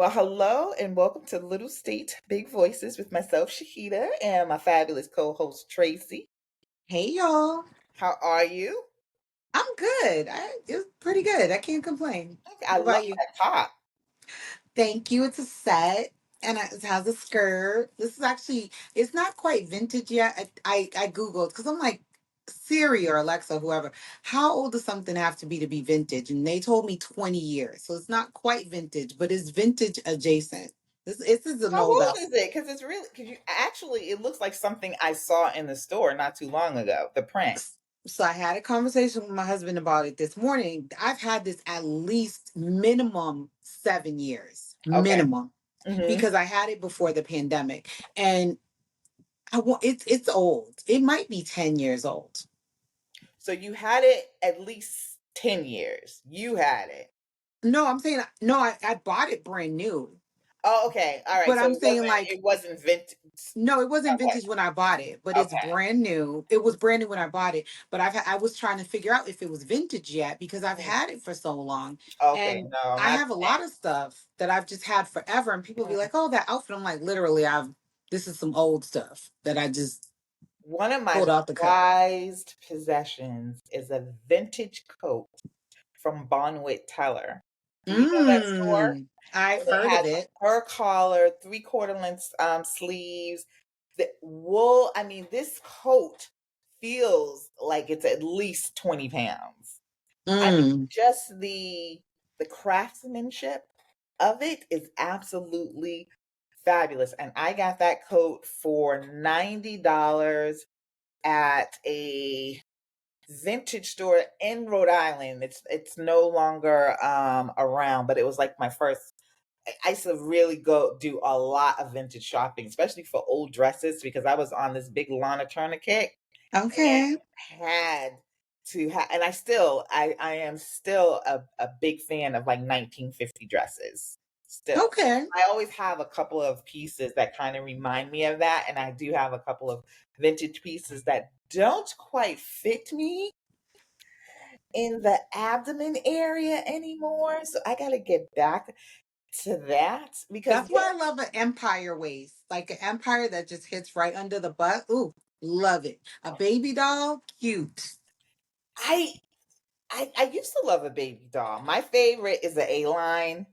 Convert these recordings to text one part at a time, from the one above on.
Well, hello and welcome to Little State Big Voices with myself, Shahida, and my fabulous co-host Tracy. Hey y'all. How are you? I'm good. It's pretty good. I can't complain. I What love about you? that top. Thank you. It's a set and it has a skirt. This is actually it's not quite vintage yet. I googled because I'm like Siri or Alexa, whoever, how old does something have to be vintage? And they told me 20 years. So it's not quite vintage, but it's vintage adjacent. This is an How old old outfit. is it? Because it's really, because you actually, it looks like something I saw in the store not too long ago. The print. So I had a conversation with my husband about it this morning. I've had this at least minimum 7 years, Okay. minimum, hmm because I had it before the pandemic, and I want it's old. It might be 10 years old. So you had it at least 10 years. You had it. No, I'm saying no. I bought it brand new, Oh, okay. All right. but So I'm saying like it wasn't vintage. no, it wasn't Okay. vintage when I bought it, but it's Okay. brand new. It was brand new when I bought it, but I was trying to figure out if it was vintage yet because I've Mhm. had it for so long, Okay. and No, I not have a lot of stuff that I've just had forever. And people be like, "Oh, that outfit." I'm like, literally, this is some old stuff that I just one of my pulled out the cut. prized possessions is a vintage coat from Bonwit Teller. Do you know that store? I've And it heard has of it. a fur collar, three-quarter length sleeves. The wool, I mean, this coat feels like it's at least 20 pounds. I mean, Mm. just the craftsmanship of it is absolutely fabulous. And I got that coat for $90 at a vintage store in Rhode Island. It's no longer around, but it was like my first. I used to really go do a lot of vintage shopping, especially for old dresses, because I was on this big Lana Turner kick and Okay. had to have, and I am still a big fan of like 1950 dresses. Still, Okay. I always have a couple of pieces that kind of remind me of that, and I do have a couple of vintage pieces that don't quite fit me in the abdomen area anymore. So I got to get back to that because That's why I love an empire waist, like an empire that just hits right under the butt. Ooh, love it. A baby doll, cute. I I used to love a baby doll. My favorite is the A line.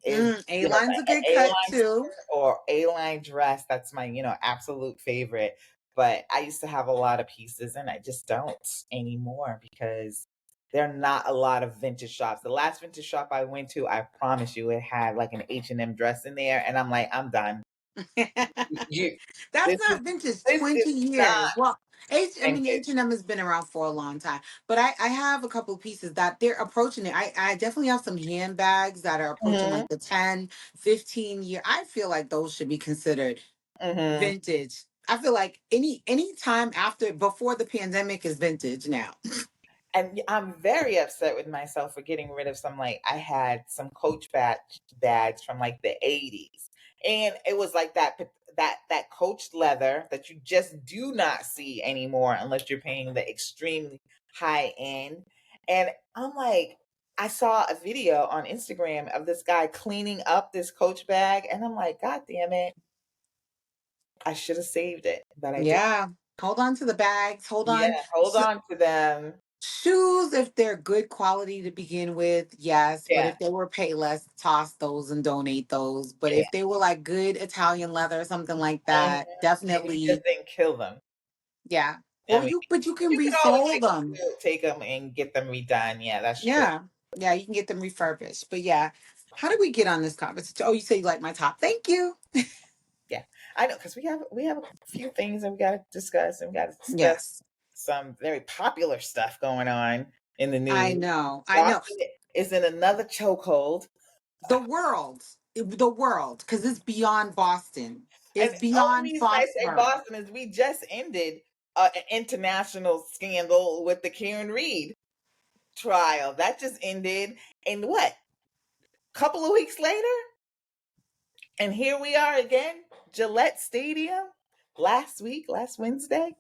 Is A-line's a good A cut line too. skirt or A line dress. That's my absolute favorite. But I used to have a lot of pieces, and I just don't anymore because there are not a lot of vintage shops. The last vintage shop I went to, I promise you, it had like an H&M dress in there, and I'm like, I'm done. You, That's this is not vintage. this is 20 not years. Well, vintage. H&M has been around for a long time. But I have a couple of pieces that they're approaching it. I definitely have some handbags that are approaching hmm like the 10, 15 year. I feel like those should be considered hmm vintage. I feel like any time after before the pandemic is vintage now. And I'm very upset with myself for getting rid of some, like, I had some Coach bags from like the 80s. And it was like that Coach leather that you just do not see anymore unless you're paying the extremely high end. And I'm like, I saw a video on Instagram of this guy cleaning up this Coach bag, and I'm like, God damn it, I should have saved it, but I did. Yeah. Hold on to the bags. Hold Yeah, on. hold on to them. Shoes, if they're good quality to begin with, yes. But Yeah, if they were Payless, toss those and donate those. But yeah. if they were like good Italian leather or something like Mhm. that, And you just definitely, didn't kill them. yeah. I Or mean, but you can you can always resole them. take them and get them redone. Yeah, that's true. Yeah. Yeah, you can get them refurbished. But yeah. How did we get on this conversation? Oh, you say you like my top. Thank you. Yeah, I know because we have a few things that we got to discuss, and we got to discuss Yes. some very popular stuff going on in the I news. know. I know. Boston is in another chokehold, The world, because it's beyond Boston. and It's the only beyond reason I say Foxborough. Boston is we just ended an international scandal with the Karen Reed trial that just ended, and what, couple of weeks later. And here we are again, Gillette Stadium, last Wednesday.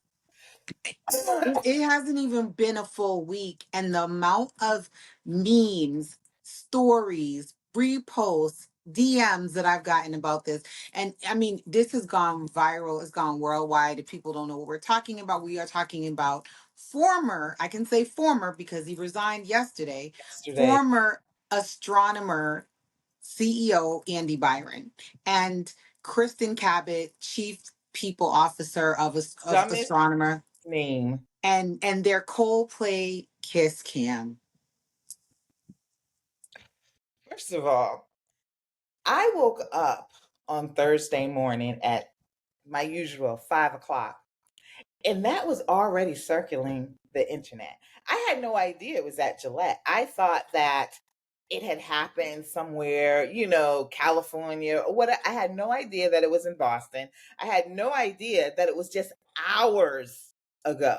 It hasn't even been a full week, and the amount of memes, stories, reposts, DMs that I've gotten about this. And I mean, this has gone viral, it's gone worldwide. If people don't know what we're talking about, we are talking about former, I can say former because he resigned yesterday, Yesterday. former astronomer CEO Andy Byron and Kristen Cabot, Chief People Officer of Dumbest Astronomer, name. and their Coldplay kiss cam. First of all, I woke up on Thursday morning at my usual 5 o'clock, and that was already circulating the internet. I had no idea it was at Gillette. I thought that it had happened somewhere, California or what. I had no idea that it was in Boston. I had no idea that it was just hours ago.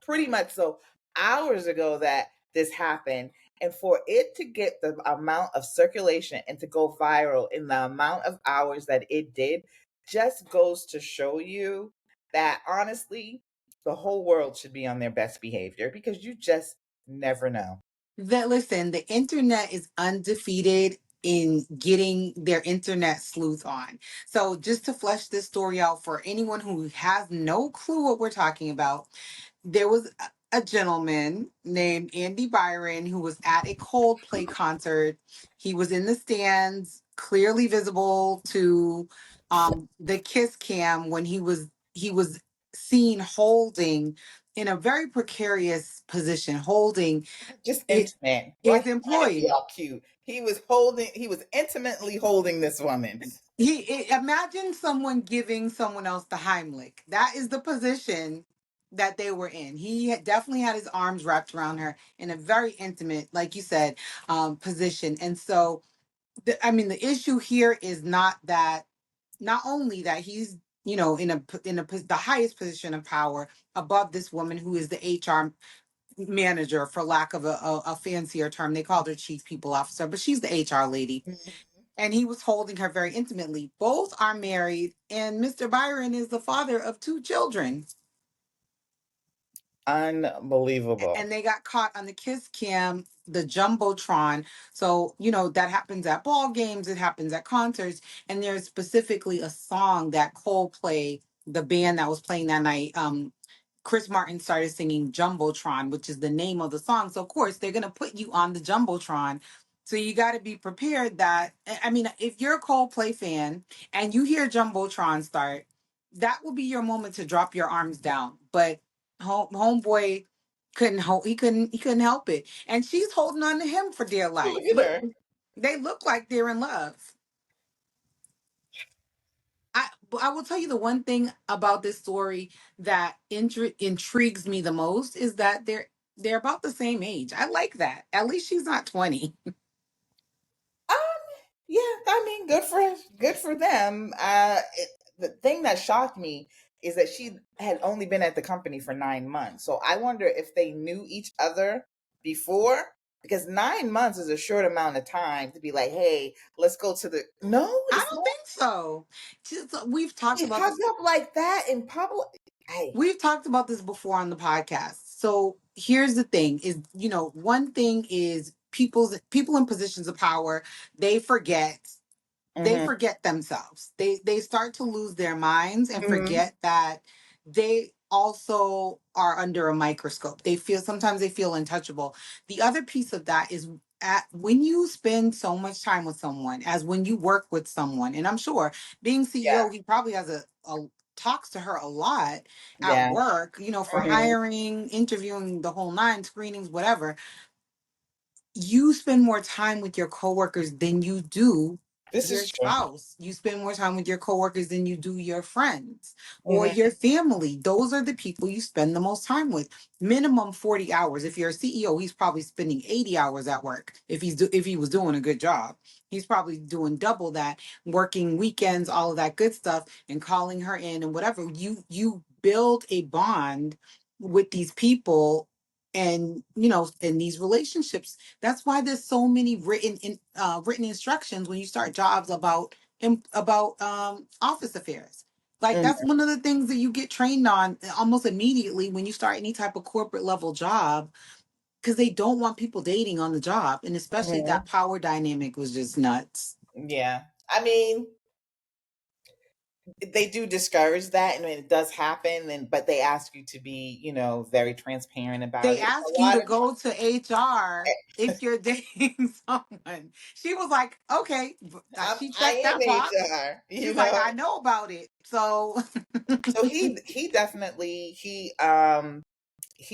Pretty much so, hours ago that this happened. And for it to get the amount of circulation and to go viral in the amount of hours that it did just goes to show you that honestly, the whole world should be on their best behavior because you just never know. That listen, the internet is undefeated in getting their internet sleuth on. So just to flesh this story out for anyone who has no clue what we're talking about, there was a gentleman named Andy Byron who was at a Coldplay concert. He was in the stands, clearly visible to the kiss cam when he was seen holding in a very precarious position, holding Just it, intimate. Why his he trying to be employee. all cute? He was intimately holding this woman. Imagine someone giving someone else the Heimlich. That is the position that they were in. He definitely had his arms wrapped around her in a very intimate, like you said, position. And so, I mean, the issue here is not only that he's the highest position of power above this woman who is the HR manager, for lack of a fancier term. They called her chief people officer, but she's the HR lady, and he was holding her very intimately. Both are married, and Mr. Byron is the father of two children. Unbelievable. And they got caught on the kiss cam, the jumbotron. So that happens at ball games, it happens at concerts, and there's specifically a song that Coldplay, the band that was playing that night, Chris Martin started singing Jumbotron, which is the name of the song. So of course they're gonna put you on the Jumbotron. So you got to be prepared that, I mean, if you're a Coldplay fan and you hear Jumbotron start, that will be your moment to drop your arms down. But homeboy couldn't hold, he couldn't help it, and she's holding on to him for dear Look life. at her. They look like they're in love. I will tell you the one thing about this story that intrigues me the most is that they're about the same age. I like that. At least she's not 20. Um, yeah, I mean, good for them. The thing that shocked me is that she had only been at the company for 9 months. So I wonder if they knew each other before, because 9 months is a short amount of time to be like, hey, let's go to the. No, I it's don't not. think so. We've talked You about hug this. up like that in public. Hey, We've talked about this before on the podcast. So here's the thing: is one thing is people in positions of power, they forget they mm-hmm, forget themselves. They start to lose their minds and mm-hmm, forget that they also are under a microscope. Sometimes they feel untouchable. The other piece of that is, when you spend so much time with someone, as when you work with someone, and I'm sure being yeah, CEO, he probably has a talks to her a lot at yeah, work, for mm-hmm. hiring, interviewing, the whole nine, screenings, whatever. You spend more time with your coworkers than you do This your is true. spouse. You spend more time with your coworkers than you do your friends or Mm-hmm, your family. Those are the people you spend the most time with. Minimum 40 hours. If you're a CEO, he's probably spending 80 hours at work. If he was doing a good job, he's probably doing double that, working weekends, all of that good stuff, and calling her in and whatever. You build a bond with these people, and in these relationships. That's why there's so many written instructions when you start jobs about office affairs. Like, that's mm-hmm, one of the things that you get trained on almost immediately when you start any type of corporate level job, because they don't want people dating on the job, and especially mm-hmm. that power dynamic was just nuts. Yeah. I mean, they do discourage that, and it does happen, and but they ask you to be, very transparent about They it. A ask you lot to of go to HR if you're dating someone. She was like, okay, she I checked am that box. HR, She's like, I know about it. So So he definitely he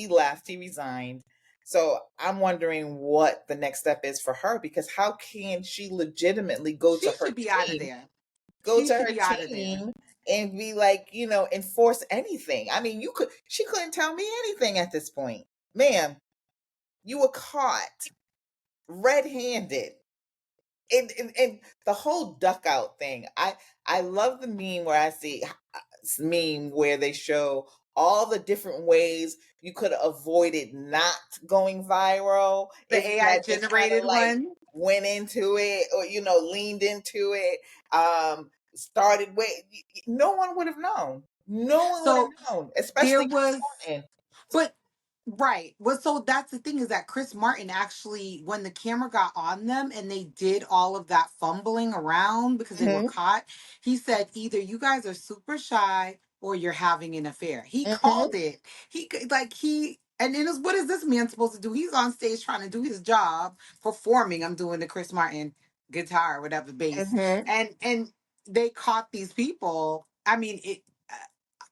left, he resigned. So I'm wondering what the next step is for her, because how can she legitimately she should be out of there. go She to should her be out of there. team and be like, enforce anything? I mean, she couldn't tell me anything at this point. Ma'am, you were caught red-handed. And the whole duck out thing. I love the meme where I see meme where they show all the different ways you could have avoided not going viral The if you AI had just kind of generated like one. went into it, or leaned into it, started with. No one would have known. No one would have So known, there especially Chris was, Martin. but right. Well, so that's the thing, is that Chris Martin actually, when the camera got on them and they did all of that fumbling around because they were Hmm. caught, he said either you guys are super shy or you're having an affair. He Hmm. called it. And then what is this man supposed to do? He's on stage trying to do his job, performing. I'm doing the Chris Martin guitar, whatever, bass, Hmm. and they caught these people. I mean, it.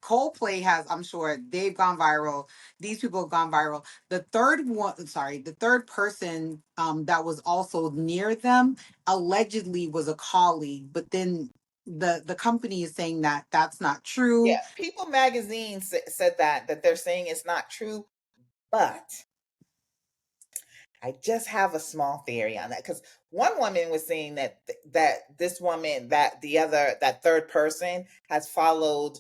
Coldplay has, I'm sure they've gone viral. These people have gone viral. The third person that was also near them allegedly was a colleague, but then the company is saying that that's not Yeah, true. People Magazine said that they're saying it's not true, but I just have a small theory on that, because one woman was saying that this woman, that third person has followed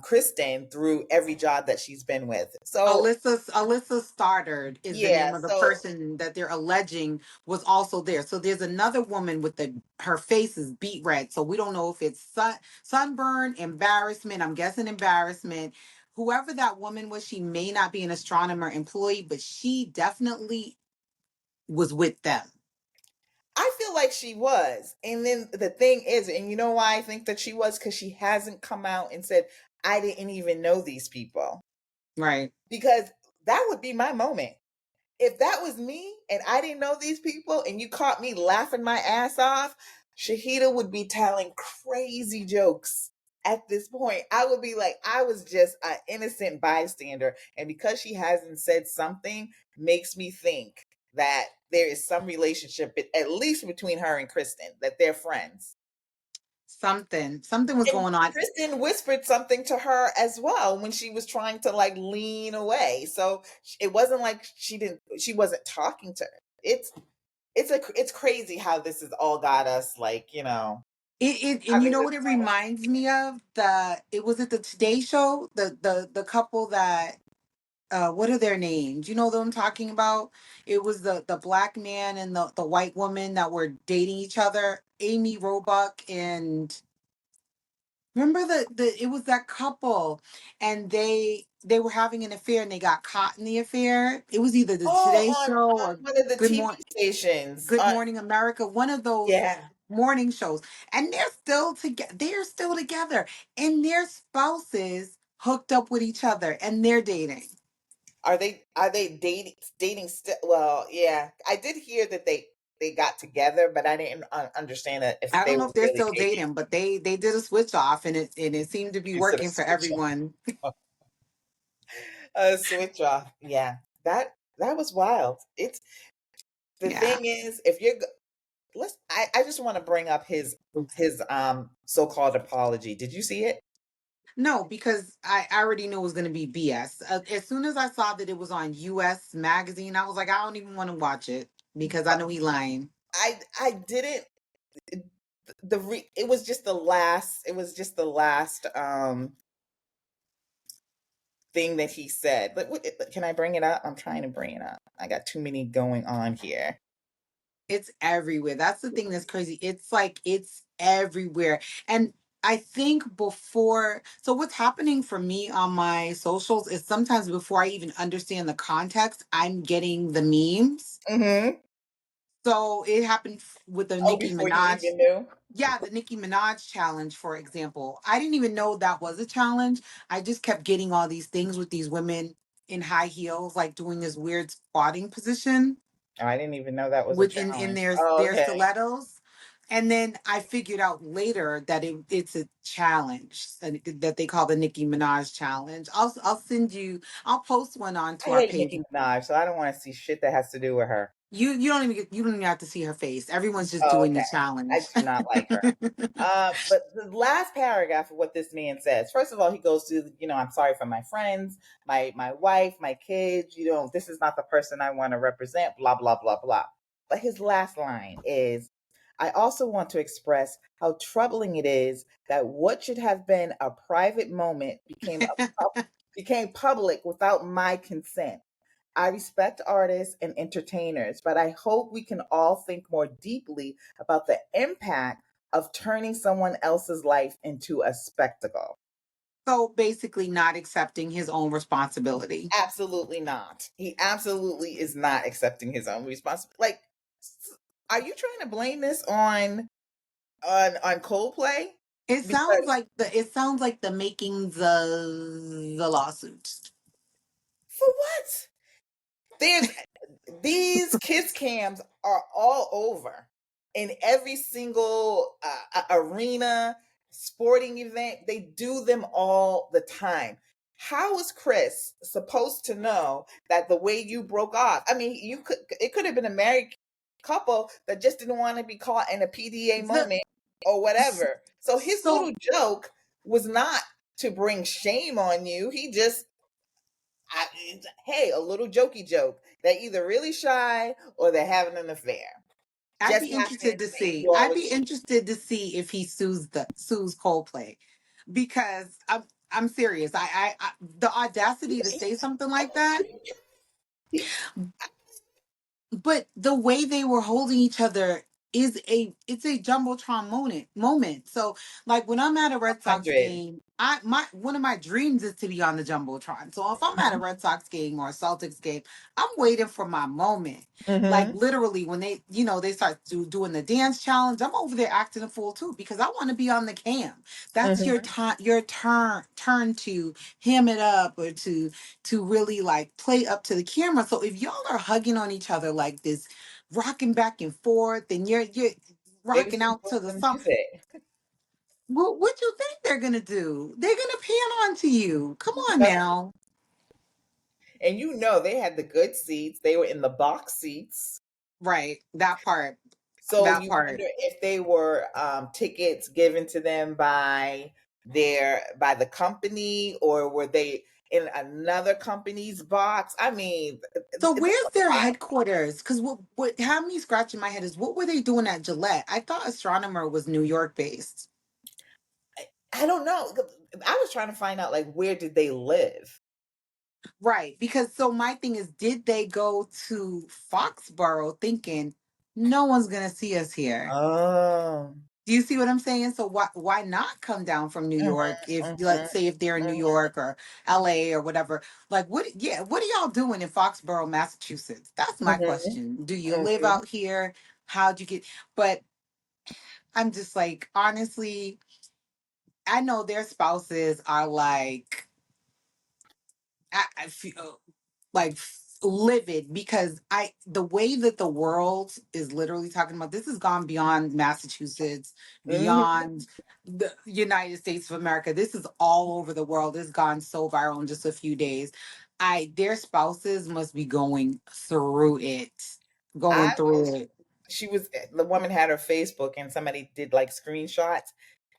Kristen through every job that she's been with. So Alyssa Stoddard is the yeah, name of the so person that they're alleging was also there. So there's another woman with her face is beet red. So we don't know if it's sunburn, embarrassment. I'm guessing embarrassment. Whoever that woman was, she may not be an astronomer employee, but she definitely was with them. I feel like she was. And then the thing is, and you know why I think that she was, because she hasn't come out and said, I didn't even know these people. Right. Because that would be my moment. If that was me and I didn't know these people and you caught me laughing my ass off, Shahida would be telling crazy jokes at this point. I would be like, I was just an innocent bystander. And because she hasn't said something, makes me think that there is some relationship, at least between her and Kristen, that they're friends. Something was And going on. Kristen whispered something to her as well when she was trying to like lean away. So it wasn't like she wasn't talking to her. It's crazy how this has all got us like, And I you mean, know what it reminds me of? The Today Show, the couple that what are their names? You know what I'm talking about? It was the black man and the white woman that were dating each other, Amy Roebuck, and remember the it was that couple, and they were having an affair and they got caught in the affair. It was either the oh, Today Show on or one of the Good TV Morning stations. Good Morning America, one of those Yeah. morning shows, and they're still together. They're still together, and their spouses hooked up with each other, and they're dating. Are they dating still? Well, yeah. I did hear that they got together, but I didn't understand that if I they don't know were if they're really still dating. dating, but they did a switch off, and it seemed to be You said a working for switch everyone. off. A switch off. Yeah. That was wild. It's the Yeah. thing is, if you're let's I just want to bring up his so-called apology. Did you see it? No, because I already knew it was going to be BS. As soon as I saw that it was on US Magazine, I was like, I don't even want to watch it because I Uh, know he lying. I didn't it was just the last thing that he said. But can I bring it up? I'm trying to bring it up. I got too many going on here. It's everywhere. That's the thing that's crazy. It's like it's everywhere. And I think so what's happening for me on my socials is sometimes before I even understand the context, I'm getting the memes. Mhm. So it happened with the Oh, Nicki before you Minaj. even knew? Yeah, the Nicki Minaj challenge, for example. I didn't even know that was a challenge. I just kept getting all these things with these women in high heels, like doing this weird squatting position Oh, I didn't even know that was a in challenge. their Okay. stilettos. And then I figured out later that it's a challenge that they call the Nicki Minaj challenge. I'll send you. I'll post one I onto our hate page. Nicki Minaj, so I don't want to see shit that has to do with her. You don't even have to see her face. Everyone's just Oh, doing the okay. I challenge. do not like her. But the last paragraph of what this man says, first of all, he goes to, I'm sorry for my friends, my wife, my kids, this is not the person I want to represent, blah, blah, blah, blah. But his last line is, I also want to express how troubling it is that what should have been a private moment became public without my consent. I respect artists and entertainers, but I hope we can all think more deeply about the impact of turning someone else's life into a spectacle. So basically, not accepting his own responsibility. Absolutely not. He absolutely is not accepting his own responsibility. Like, are you trying to blame this on Coldplay? Because It sounds like the makings of the lawsuits. for what? There's these kiss cams are all over in every single arena, sporting event. They do them all the time. How is Chris supposed to know that the way you broke off? I mean, it could have been a married couple that just didn't want to be caught in a PDA The moment or whatever. So his so little joke was not to bring shame on you. He just I, hey, a little jokey joke. They're either really shy or they're having an affair. I'd Just be happened interested to to see. do all I'd the be interested to see if he sues Coldplay, because I'm serious. I the audacity to say something like that. But the way they were holding each other it's a jumbotron moment. So like when I'm at a Red Sox 100. game, I my one of my dreams is to be on the jumbotron. So if I'm at a Red Sox game or a Celtics game, I'm waiting for my moment. Like Mm-hmm. literally when they start doing the dance challenge, I'm over there acting a fool too because I want to be on the cam. That's your Mm-hmm. time, your turn to ham it up or to really like play up to the camera. So if y'all are hugging on each other like this, rocking back and forth, and you're They was rocking just out to doing the the song, music. what you think they're gonna do? They're gonna pan on to you. Come on Yep. now. And they had the good seats. They were in the box seats. Right. That part. So That you part. wonder if they were tickets given to them by the company, or were they in another company's box? I mean, So that's where's a their lot. headquarters? Because what had me scratching my head is what were they doing at Gillette? I thought Astronomer was New York based. I don't know. I was trying to find out, like, where did they live? Right. Because so my thing is, did they go to Foxborough thinking no one's gonna see us here? Oh. Do you see what I'm saying? So why not come down from New Mhm, York if mhm, let's say if they're in New mhm. York or LA or whatever? Like what are y'all doing in Foxborough, Massachusetts? That's my Mhm, question. Do you live mhm. out here? How'd you get but I'm just like honestly, I know their spouses are like I feel like livid because the way that the world is literally talking about this has gone beyond Massachusetts, Mhm. beyond the United States of America. This is all over the world. It's gone so viral in just a few days. I Their spouses must be going through it. I Going through it. the woman had her Facebook and somebody did like screenshots.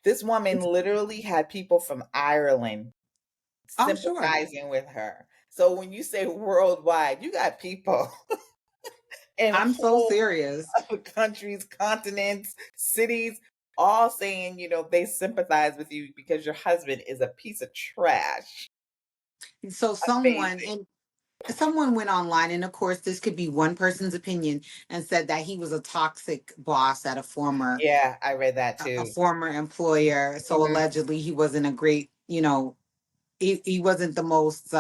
This woman literally had people from Ireland I'm sure. sympathizing with her. So when you say worldwide, you got people in I'm so whole serious. countries, continents, cities, all saying, they sympathize with you because your husband is a piece of trash. So Amazing. someone went online, and of course this could be one person's opinion, and said that he was a toxic boss at Yeah, I read that a too. former employer. So Mhm. allegedly he wasn't a great, he wasn't the most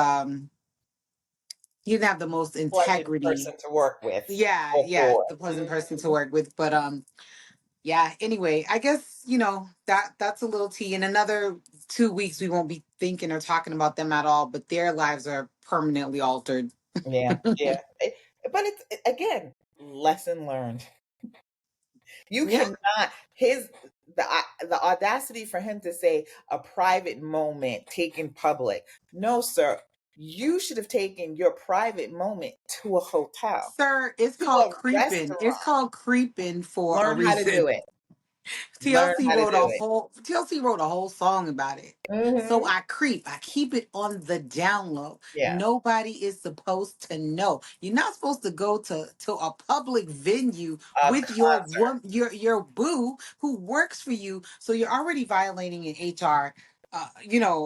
He didn't have the most pleasant integrity. person to work with Yeah, or yeah, for. the pleasant person to Mhm. work with. But yeah, anyway, I guess, that's a little tea. In another 2 weeks we won't be thinking or talking about them at all, but their lives are permanently altered. Yeah, yeah. But it's again, lesson learned. You Yeah. cannot his the audacity for him to say a private moment taken public. No, sir. You should have taken your private moment to a hotel, Sir, it's to called a creeping. It's restaurant. called creeping for a Learn how to do reason. it. Learn TLC how to wrote a do it. whole TLC wrote a whole song about it. So Mhm. I creep. I keep it on the down low. Yeah. Nobody is supposed to know. You're not supposed to go to a public venue A with concert. your boo who works for you. So you're already violating an HR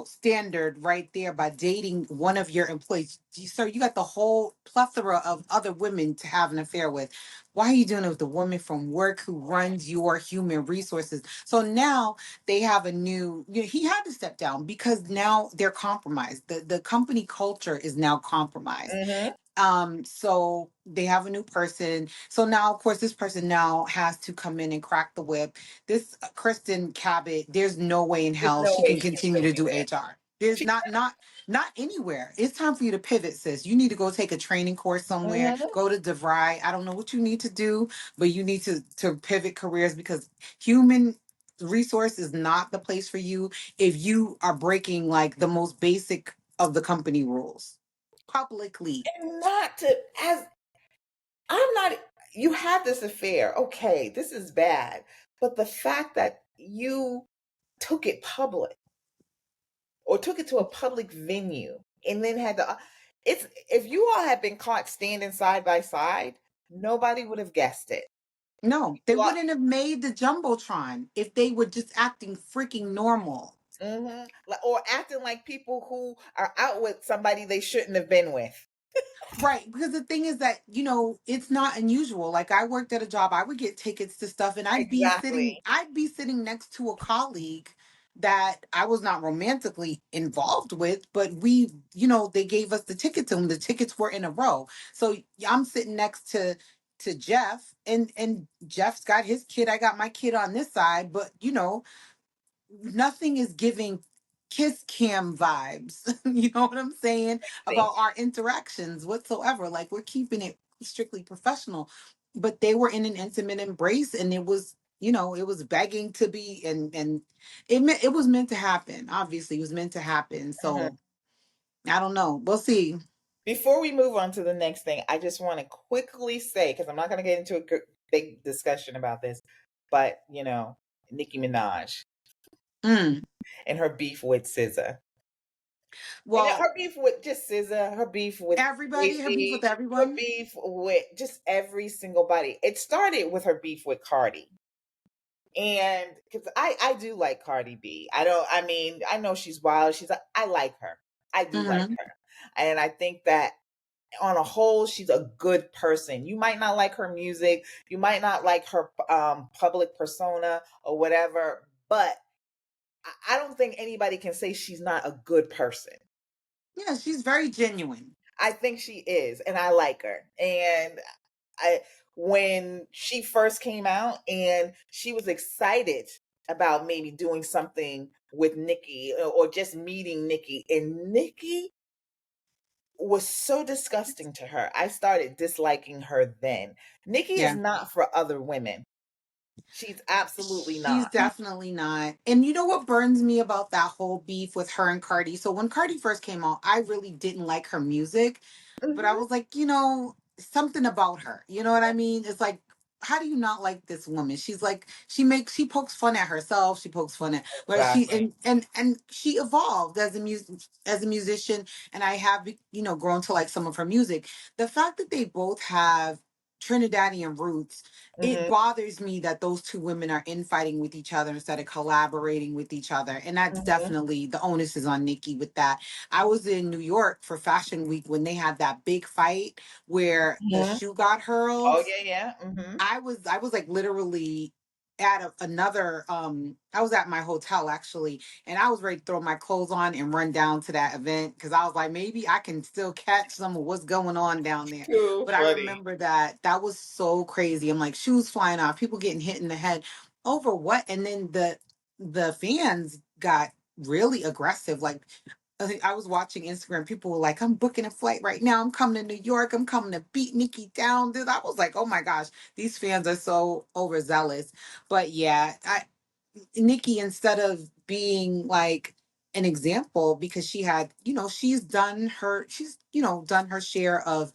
standard right there by dating one of your employees. Sir, you got the whole plethora of other women to have an affair with. Why are you doing it with the woman from work who runs your human resources? So now they have a new, he had to step down because now they're compromised. The company culture is now compromised. Mhm. So they have a new person. So now, of course, this person now has to come in and crack the whip. This Kristen Cabot, there's no way in There's hell no she way can she can continue still to be do there. HR. There's She not anywhere. It's time for you to pivot, sis. You need to go take a training course somewhere. Mhm. Go to DeVry. I don't know what you need to do, but you need to pivot careers because human resource is not the place for you if you are breaking like the most basic of the company rules publicly. And not to as I'm not you had this affair. Okay, this is bad. But the fact that you took it public or took it to a public venue and then had to it's if you all had been caught standing side by side, nobody would have guessed it. No, they You all, wouldn't have made the Jumbotron if they were just acting freaking normal. or acting like people who are out with somebody they shouldn't have been with. Right, because the thing is that, it's not unusual. Like I worked at a job, I would get tickets to stuff and Exactly. I'd be sitting next to a colleague that I was not romantically involved with, but they gave us the ticket to them. The tickets were in a row. So I'm sitting next to Jeff and Jeff's got his kid, I got my kid on this side, but nothing is giving kiss cam vibes. You know what I'm saying? See. About our interactions whatsoever. Like we're keeping it strictly professional. But they were in an intimate embrace and it was begging to be and it was meant to happen. Obviously, it was meant to happen. Mhm. So I don't know. We'll see. Before we move on to the next thing, I just want to quickly say, because I'm not going to get into a big discussion about this, but Nicki Minaj Mm. and her beef with SZA. And Well, her beef with just SZA, her beef with everybody, her beef with Casey, her everyone. beef with just every single body. It started with her beef with Cardi. And because I do like Cardi B. I mean, I know she's wild. I like her. I do like Hmm. her. And I think that on a whole, she's a good person. You might not like her music, you might not like her public persona or whatever, but I don't think anybody can say she's not a good person. Yeah, she's very genuine. I think she is, and I like her. And I when she first came out and she was excited about maybe doing something with Nikki or just meeting Nikki, and Nikki was so disgusting to her. I started disliking her then. Nikki is Yeah. not for other women. She's absolutely She's not. definitely not. And you know what burns me about that whole beef with her and Cardi? So when Cardi first came out, I really didn't like her music, but I Mhm. was like, something about her. You know what I mean? It's like, how do you not like this woman? She's like, she pokes fun at herself. She pokes fun at where she Exactly. and she evolved as a musician, and I have grown to like some of her music. The fact that they both have Trinidadian roots, it Mhm. bothers me that those two women are infighting with each other instead of collaborating with each other. And that's Mhm. definitely the onus is on Nikki with that. I was in New York for Fashion Week when they had that big fight where the Mhm. shoe got hurled. Oh yeah, yeah. Mhm. I was like literally at another I was at my hotel actually, and I was ready to throw my clothes on and run down to that event because I was like, maybe I can still catch some of what's going on down there. Too But I funny. remember that was so crazy. I'm like, shoes flying off, people getting hit in the head over what? And then the fans got really aggressive. Like, I think I was watching Instagram. People were like, I'm booking a flight right now. I'm coming to New York. I'm coming to beat Nikki down. Dude, I was like, oh my gosh, these fans are so overzealous. But yeah, Nikki, instead of being like an example, because she had, she's done her share of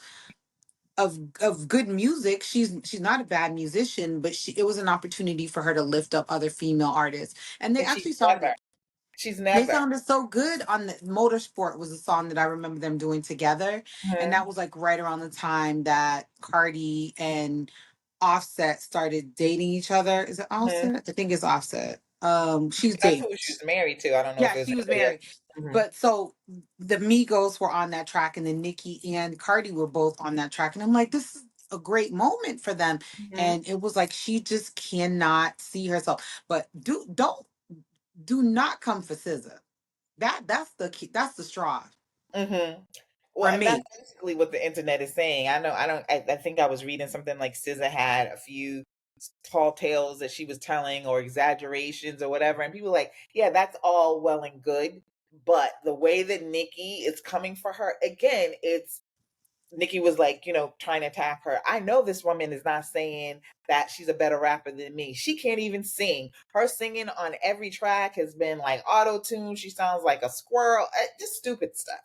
good music. She's not a bad musician, but it was an opportunity for her to lift up other female artists. And they And she's actually never. sounded She's they never. sounded so good on the Motorsport was a song that I remember them doing together. And Mhm. that was like right around the time that Cardi and Offset started dating each other. Is it Mhm. Offset? I think it's Offset. She's That's dating. who she was married to. I don't know if Yeah, it was she was anybody else. married. Mhm. But so the Migos were on that track, and then Nicki and Cardi were both on that track. And I'm like, this is a great moment for them. Mhm. And it was like she just cannot see herself. But do not come for SZA. That's the key, that's the straw Mhm. Well, for and that's me. basically what the internet is saying. I know. I don't. I think I was reading something like SZA had a few tall tales that she was telling or exaggerations or whatever, and people were like, yeah, that's all well and good, but the way that Nikki is coming for her again, it's Nikki was like, trying to attack her. I know this woman is not saying that she's a better rapper than me. She can't even sing. Her singing on every track has been like auto tune. She sounds like a squirrel. Just stupid stuff.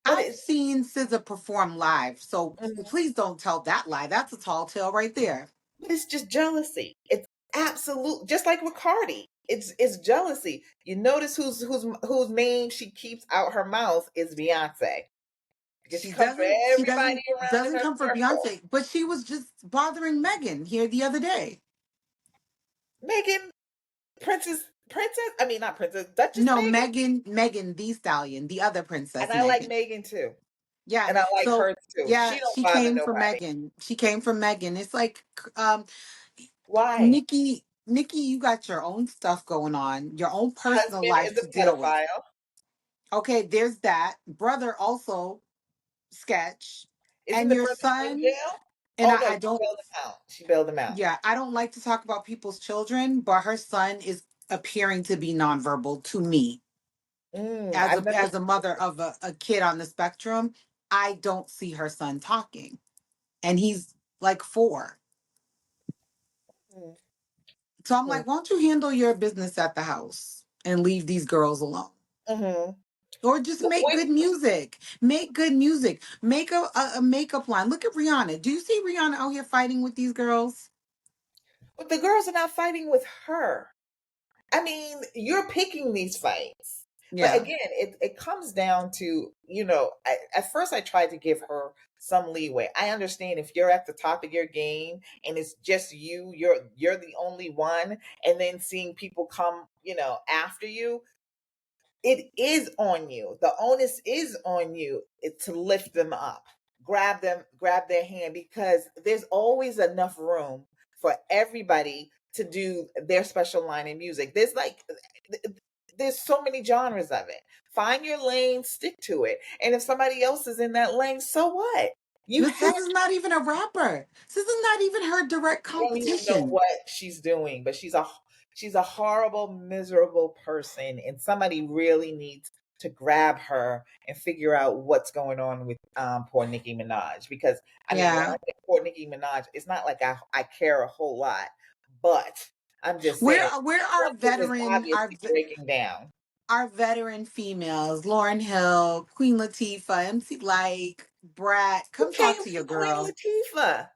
But I've it's seen SZA perform live, so mhm. please don't tell that lie. That's a tall tale right there. But it's just jealousy. It's absolute, just like with Cardi. It's jealousy. You notice whose name she keeps out her mouth is Beyonce because she She comes for doesn't she everybody doesn't around in doesn't her come for circle. Beyonce, but she was just bothering Megan here the other day. Megan, princess. I mean, not princess, Duchess No, Megan. Megan the Stallion, the other And princess I like Megan. Megan too. Yeah. And I like So her too. yeah, She don't she bother came for nobody. Megan. She came for Megan. It's like um Why? Nikki, you got your own stuff going on, your own personal Husband life is to a deal with. pedophile. Okay, there's that. Brother also sketch. Isn't And the your brother in son, jail? and Oh no, I she don't, bailed him out. She bailed him out. yeah, I don't like to talk about people's children, but her son is appearing to be nonverbal to me I've never as a mother of a kid on the spectrum. I don't see her son talking, and he's like 4. mm, So I'm mm, like, why don't you handle your business at the house and leave these girls alone? mhm. Or just make Wait, good music. Make good music. Make a makeup line. Look at Rihanna. Do you see Rihanna out here fighting with these girls? but the girls are not fighting with her. I mean, you're picking these fights. But Yeah. again, it comes down to, at first I tried to give her some leeway. I understand if you're at the top of your game and it's just you're the only one, and then seeing people come, after you, it is on you. The onus is on you to lift them up, grab their hand, because there's always enough room for everybody to do their special line in music. There's so many genres of it. Find your lane, stick to it. And if somebody else is in that lane, so what? You But have Sis is not even a rapper. Sis is not even her direct I don't even know competition. what she's doing, but she's a horrible, miserable person, and somebody really needs to grab her and figure out what's going on with poor Nicki Minaj. Because I mean, when I Yeah. say poor Nicki Minaj, it's not like I care a whole lot, but I'm just saying Where are something is obviously breaking down. our veteran females, Lauren Hill, Queen Latifah, MC Like, Brat, Who come talk came to your for Queen girl. Latifah?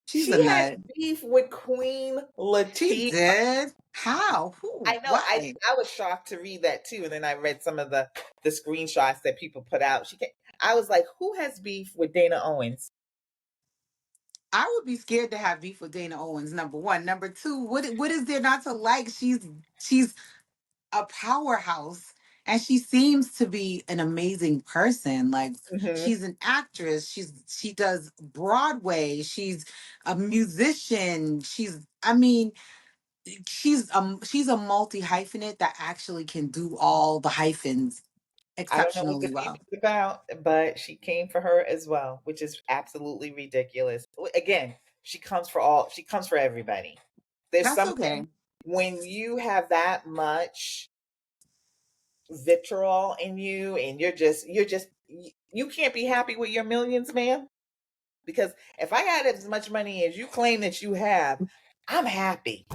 She's a She had nut. beef with Queen She Latifah. did. How? I Who? know. Why? I was shocked to read that too, and then I read some of the screenshots that people put out. I was like, who has beef with Dana Owens? I would be scared to have beef with Dana Owens. Number one. Number two. What is there not to like? She's a powerhouse, and she seems to be an amazing person. Like, Hmm. she's an actress. She does Broadway. She's a musician. I mean, she's a multi hyphenate that actually can do all the hyphens I don't know what the exceptionally beef well. is about, but she came for her as well, which is absolutely ridiculous. Again, she comes for everybody. There's That's something okay. when you have that much vitriol in you and you can't be happy with your millions, man. Because if I had as much money as you claim that you have, I'm happy.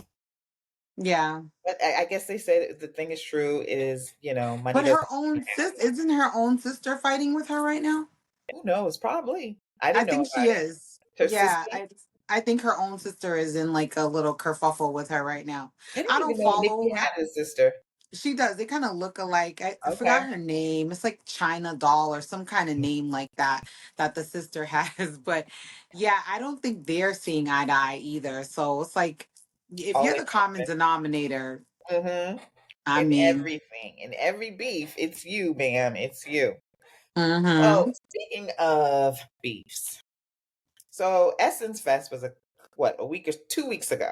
Yeah. But I guess they say that the thing is true is, money But doesn't. her own isn't her own sister fighting with her right now? Who knows? Probably. I I didn't know think she about it. is. Her Yeah, sister. I think her own sister is in like a little kerfuffle with her right now. I didn't I even don't know Nikki follow. had a sister. She does. They kind of look alike. I Okay. forgot her name. It's like China Doll or some kind of name like that that the sister has. But yeah, I don't think they're seeing eye to eye either. So it's like if you're Always the common something. denominator, Mm-hmm. I In mean, everything, in every beef, it's you, ma'am. It's you. Oh, mm-hmm. speaking of beefs, so Essence Fest was a week or 2 weeks ago,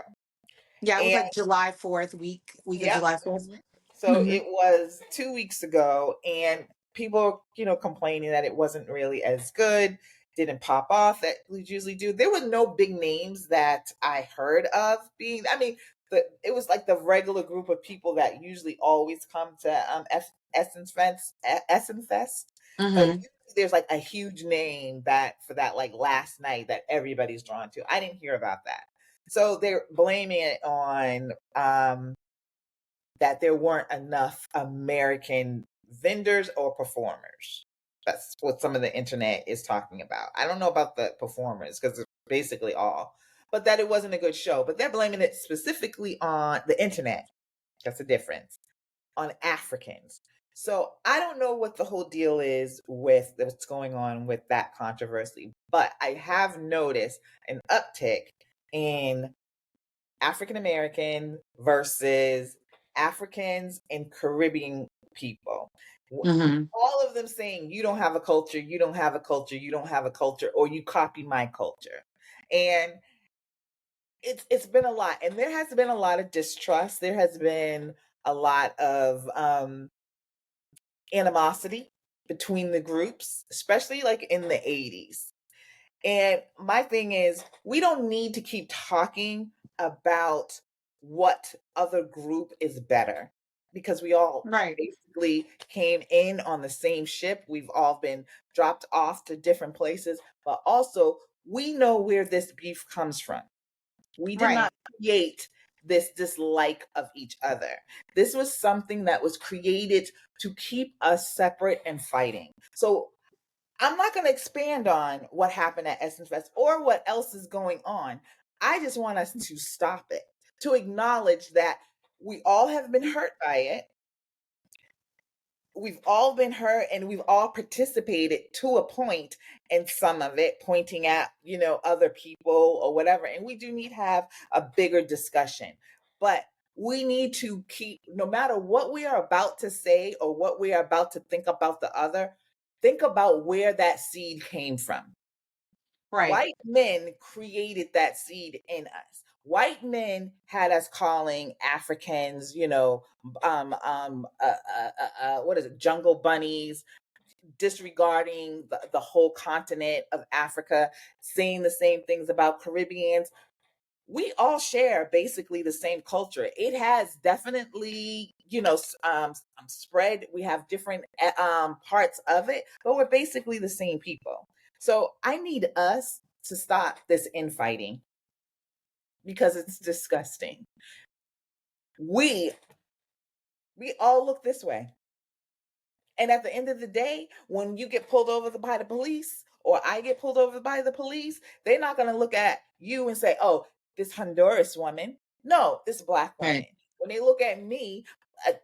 Yeah, it was and like July 4th week of yep. July 4th. Mhm. So Mm-hmm. it was 2 weeks ago, and people, complaining that it wasn't really as good, didn't pop off that we usually do. There were no big names that I heard of being. I mean, it was like the regular group of people that usually always come to Essence Fest, but Mm-hmm. usually there's like a huge name that for that like last night that everybody's drawn to. I didn't hear about that, so they're blaming it on that there weren't enough American vendors or performers. That's what some of the internet is talking about. I don't know about the performers because it's basically all, but that it wasn't a good show. But they're blaming it specifically on the internet. That's the difference, on Africans. So I don't know what the whole deal is with what's going on with that controversy, but I have noticed an uptick in African American versus Africans and Caribbean people. Mm-hmm. All of them saying, you don't have a culture, you don't have a culture, you don't have a culture, or you copy my culture. And it's been a lot. And there has been a lot of distrust. There has been a lot of animosity between the groups, especially like in the 80s. And my thing is, we don't need to keep talking about what other group is better because we all Right. basically came in on the same ship. We've all been dropped off to different places, but also we know where this beef comes from. We did not Right. create this dislike of each other. This was something that was created to keep us separate and fighting. So I'm not going to expand on what happened at Essence Fest or what else is going on. I just want us to stop it, to acknowledge that we all have been hurt by it. We've all been hurt and we've all participated to a point in some of it, pointing at, other people or whatever. And we do need to have a bigger discussion. But we need to keep, no matter what we are about to say or what we are about to think about the other, think about where that seed came from. Right. White men created that seed in us. White men had us calling Africans, what is it, jungle bunnies, disregarding the whole continent of Africa, saying the same things about Caribbeans. We all share basically the same culture. It has definitely, spread. We have different parts of it, but we're basically the same people. So I need us to stop this infighting because it's disgusting. We we all look this way. And at the end of the day, when you get pulled over by the police or I get pulled over by the police, they're not going to look at you and say, oh, this Honduras woman. No, this Black woman. Right. When they look at me,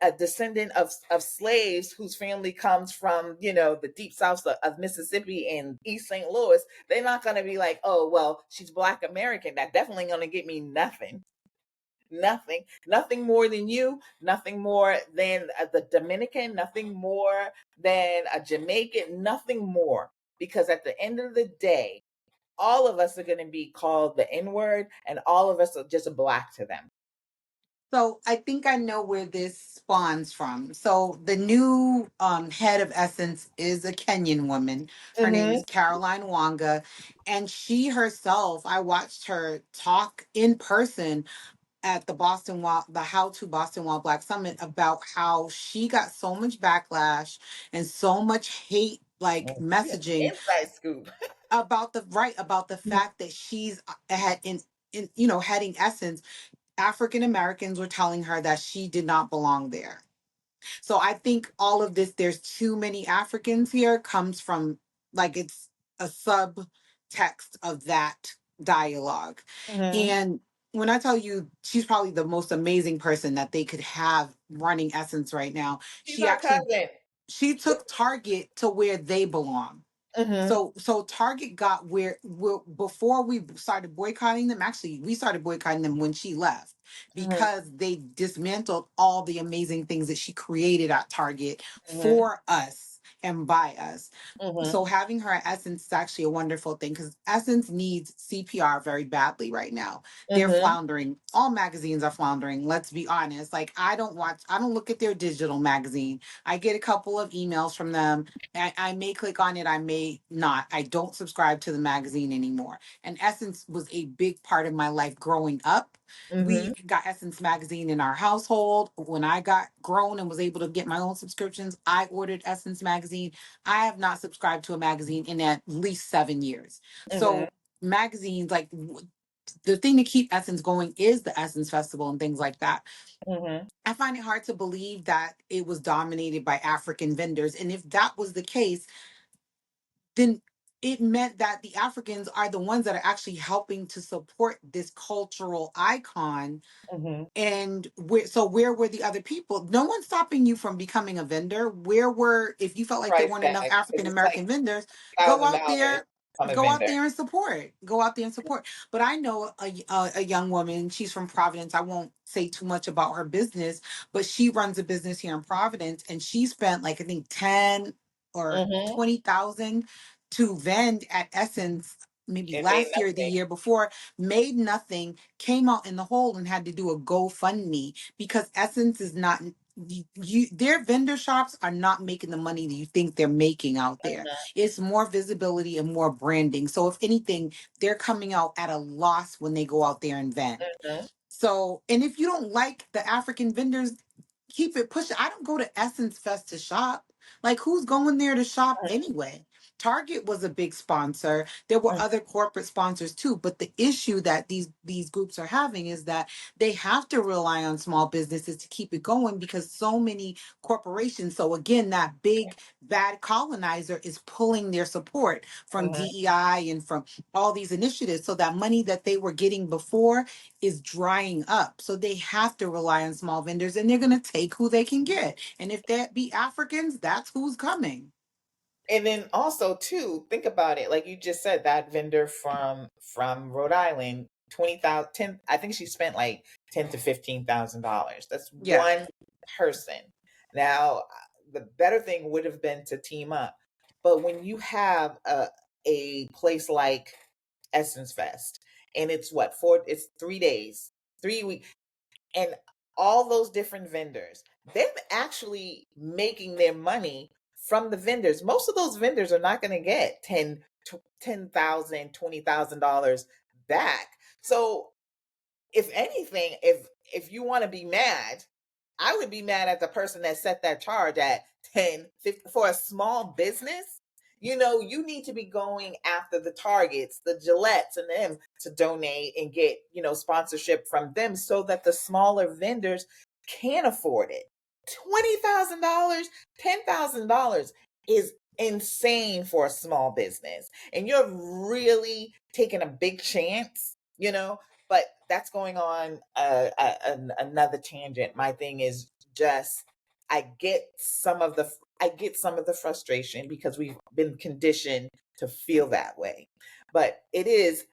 a descendant of slaves whose family comes from, the deep south of Mississippi and East St. Louis, they're not going to be like, oh, well, she's Black American. That definitely going to get me nothing. Nothing more than you, nothing more than the Dominican, nothing more than a Jamaican, nothing more. Because at the end of the day, all of us are going to be called the N word and all of us are just Black to them. So I think I know where this spawns from. So the new head of Essence is a Kenyan woman. Her name Mm-hmm. is Caroline Wanga, and she herself, I watched her talk in person at the the How to Boston Wild Black Summit about how she got so much backlash and so much hate like You have messaging inside scoop. about the fact that she's had in heading Essence. African Americans were telling her that she did not belong there. So I think all of this, there's too many Africans here, comes from like it's a subtext of that dialogue. Mm-hmm. And when I tell you she's probably the most amazing person that they could have running Essence right now, She's she our actually cousin. she took Target to where they belong. Mm-hmm. So Target got before we started boycotting them. Actually, we started boycotting them when she left Mm-hmm. because they dismantled all the amazing things that she created at Target Mm-hmm. for us and by us. Mm-hmm. So having her at Essence is actually a wonderful thing because Essence needs CPR very badly right now. They're Mm-hmm. floundering. All magazines are floundering. Let's be honest. Like I don't look at their digital magazine. I get a couple of emails from them. I may click on it, I may not. I don't subscribe to the magazine anymore. And Essence was a big part of my life growing up. We Mm-hmm. got Essence magazine in our household. When I got grown and was able to get my own subscriptions, I ordered Essence magazine. I have not subscribed to a magazine in at least 7 years. Mm-hmm. So magazines like the thing to keep Essence going is the Essence Festival and things like that. Mm-hmm. I find it hard to believe that it was dominated by African vendors. And if that was the case, then it meant that the Africans are the ones that are actually helping to support this cultural icon. Mm-hmm. And where were the other people? No one's stopping you from becoming a vendor. If you felt like there Price weren't tag, enough because African it's like American vendors, go out $1,000 there, on a vendor. and support. Go out there and support. But I know a young woman. She's from Providence. I won't say too much about her business, but she runs a business here in Providence, and she spent like I think 10 or Mm-hmm. 20,000 to vend at Essence. Maybe It made last year, or the nothing. year before, made nothing, came out in the hole and had to do a GoFundMe because Essence is not their vendor shops are not making the money that you think they're making out there. It's more visibility and more branding. So if anything, they're coming out at a loss when they go out there and vend. Mm-hmm. So, and if you don't like the African vendors, keep it pushing. I don't go to Essence Fest to shop. Like, who's going there to shop anyway? Target was a big sponsor. There were other corporate sponsors too, but the issue that these groups are having is that they have to rely on small businesses to keep it going because so many corporations. So again, that big bad colonizer is pulling their support from Mm-hmm. DEI and from all these initiatives. So that money that they were getting before is drying up. So they have to rely on small vendors and they're going to take who they can get. And if that be Africans, that's who's coming. And then also too, think about it. Like you just said, that vendor from Rhode Island, 20,000, 10. I think she spent like $10,000 to $15,000. That's Yeah. one person. Now, the better thing would have been to team up. But when you have a place like Essence Fest, and it's what, it's 3 days, 3 weeks, and all those different vendors, they're actually making their money from the vendors. Most of those vendors are not going to get 10,000, $20,000 back. So if anything, if you want to be mad, I would be mad at the person that set that charge at 10, 50 for a small business. You need to be going after the Targets, the Gillettes, and them to donate and get, sponsorship from them so that the smaller vendors can afford it. $20,000, $10,000 is insane for a small business. And you're really taking a big chance. But that's going on another tangent. My thing is just I get some of the frustration because we've been conditioned to feel that way. But it is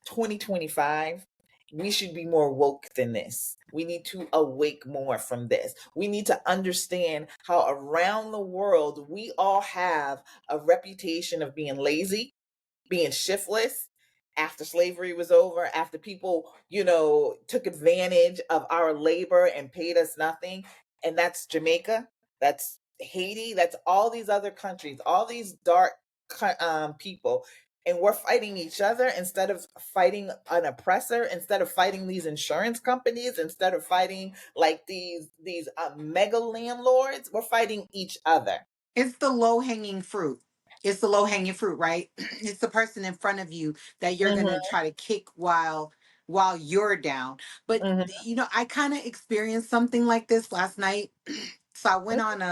2025. We should be more woke than this. We need to awake more from this. We need to understand how around the world we all have a reputation of being lazy, being shiftless, after slavery was over, after people, took advantage of our labor and paid us nothing. And that's Jamaica, that's Haiti, that's all these other countries, all these dark people. And we're fighting each other instead of fighting an oppressor, instead of fighting these insurance companies, instead of fighting like these mega landlords. We're fighting each other. It's the low hanging fruit. It's the low hanging fruit, right? It's the person in front of you that you're gonna Hmm. try to kick while you're down. But Hmm. I kind of experienced something like this last night. So I went on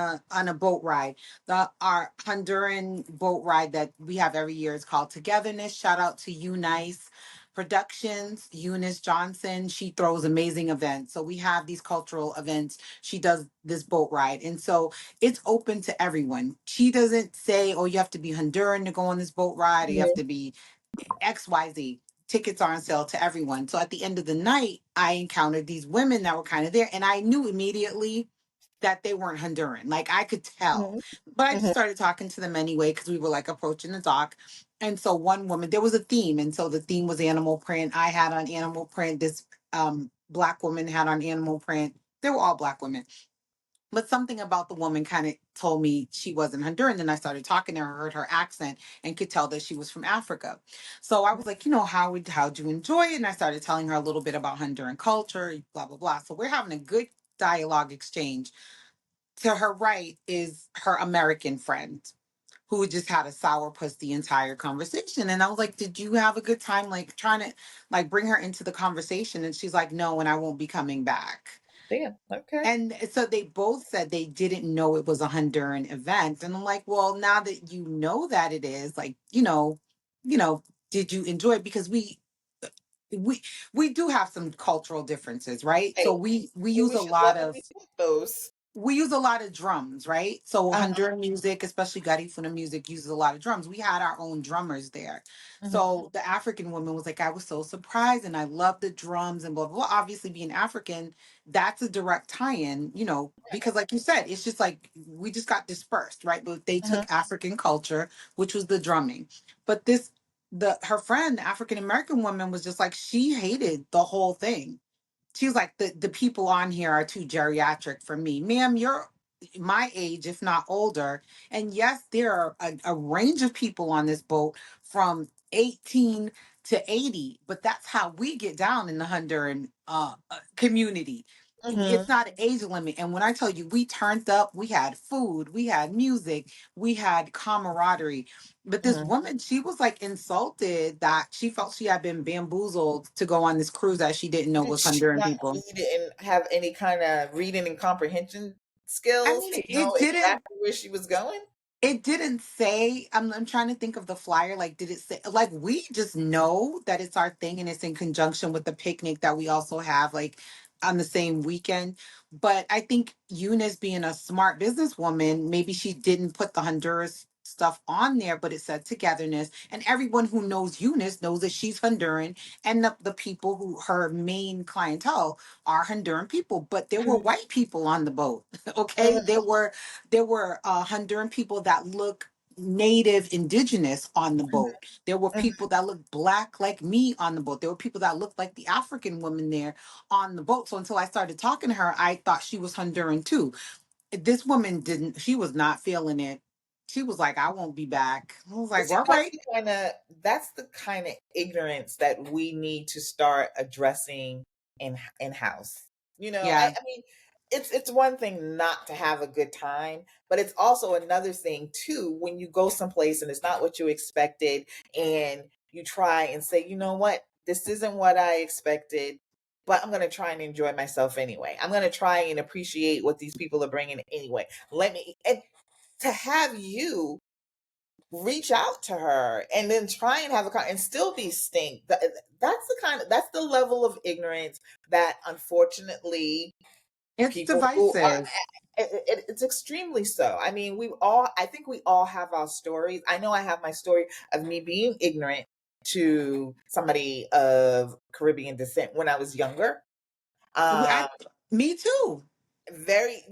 a boat ride. Our Honduran boat ride that we have every year is called Togetherness. Shout out to Unice Productions, Eunice Johnson. She throws amazing events. So we have these cultural events. She does this boat ride. And so it's open to everyone. She doesn't say, oh, you have to be Honduran to go on this boat ride, or you have Hmm. to be XYZ. Tickets are on sale to everyone. So at the end of the night, I encountered these women that were kind of there, and I knew immediately that they weren't Honduran. Like I could tell. Hmm. But I just Hmm. started talking to them anyway because we were like approaching the dock. And so one woman, there was a theme. And so the theme was animal print. I had on animal print. This black woman had on animal print. They were all black women. But something about the woman kind of told me she wasn't Honduran. Then I started talking to her, heard her accent, and could tell that she was from Africa. So I was like, how'd you enjoy it? And I started telling her a little bit about Honduran culture, blah, blah, blah. So we're having a good dialogue exchange. To her right is her American friend who just had a sourpuss the entire conversation. And I was like, did you have a good time, like trying to like bring her into the conversation? And she's like, no, and I won't be coming back. Damn. Okay. And so they both said they didn't know it was a Honduran event. And I'm like, well, now that you know that it is, like, did you enjoy it? Because we we do have some cultural differences, right? So Hey, we and use we a should lot love and of respect those. drums, right? So Uh-huh. Honduran music, especially Garifuna music, uses a lot of drums. We had our own drummers there. Hmm. So the African woman was like, I was so surprised and I love the drums and blah, blah, blah. Obviously, being African, that's a direct tie-in, because like you said, it's just like we just got dispersed, right? But they Hmm. took African culture, which was the drumming. But her friend, the African American woman, was just like, she hated the whole thing. She was like, the people on here are too geriatric for me. Ma'am, you're my age, if not older. And yes, there are a range of people on this boat from 18 to 80, but that's how we get down in the Honduran community. It's Hmm. not an age limit. And when I tell you, we turned up, we had food, we had music, we had camaraderie. But this Hmm. woman, she was like insulted that she felt she had been bamboozled to go on this cruise that she didn't know Did was she Honduran not people. read and have any kind of reading and comprehension I skills mean, to know it didn't exactly where she was going? It didn't say. I'm trying to think of the flyer. Like, did it say? Like, we just know that it's our thing, and it's in conjunction with the picnic that we also have, like, on the same weekend. But I think Eunice, being a smart businesswoman, maybe she didn't put the Honduras stuff on there, but it said togetherness, and everyone who knows Eunice knows that she's Honduran, and the people who her main clientele are Honduran people. But there were white people on the boat. Okay, Mhm. there were Honduran people that look native indigenous on the boat. There were Mhm. people that looked black like me on the boat. There were people that looked like the African woman there on the boat. So until I started talking to her, I thought she was Honduran too. This woman didn't, she was not feeling it. She was like, I won't be back. I was But like, see, all right. that's the kind of ignorance that we need to start addressing in house. Yeah. I mean, it's one thing not to have a good time, but it's also another thing too when you go someplace and it's not what you expected, and you try and say, you know what, this isn't what I expected. But I'm going to try and enjoy myself anyway. I'm going to try and appreciate what these people are bringing anyway. And to have you reach out to her and then try and have and still be stink. That's the level of ignorance that unfortunately It's people who are divisive. it's extremely so. I mean, I think we all have our stories. I know I have my story of me being ignorant to somebody of Caribbean descent when I was younger. I, Um Me too. very,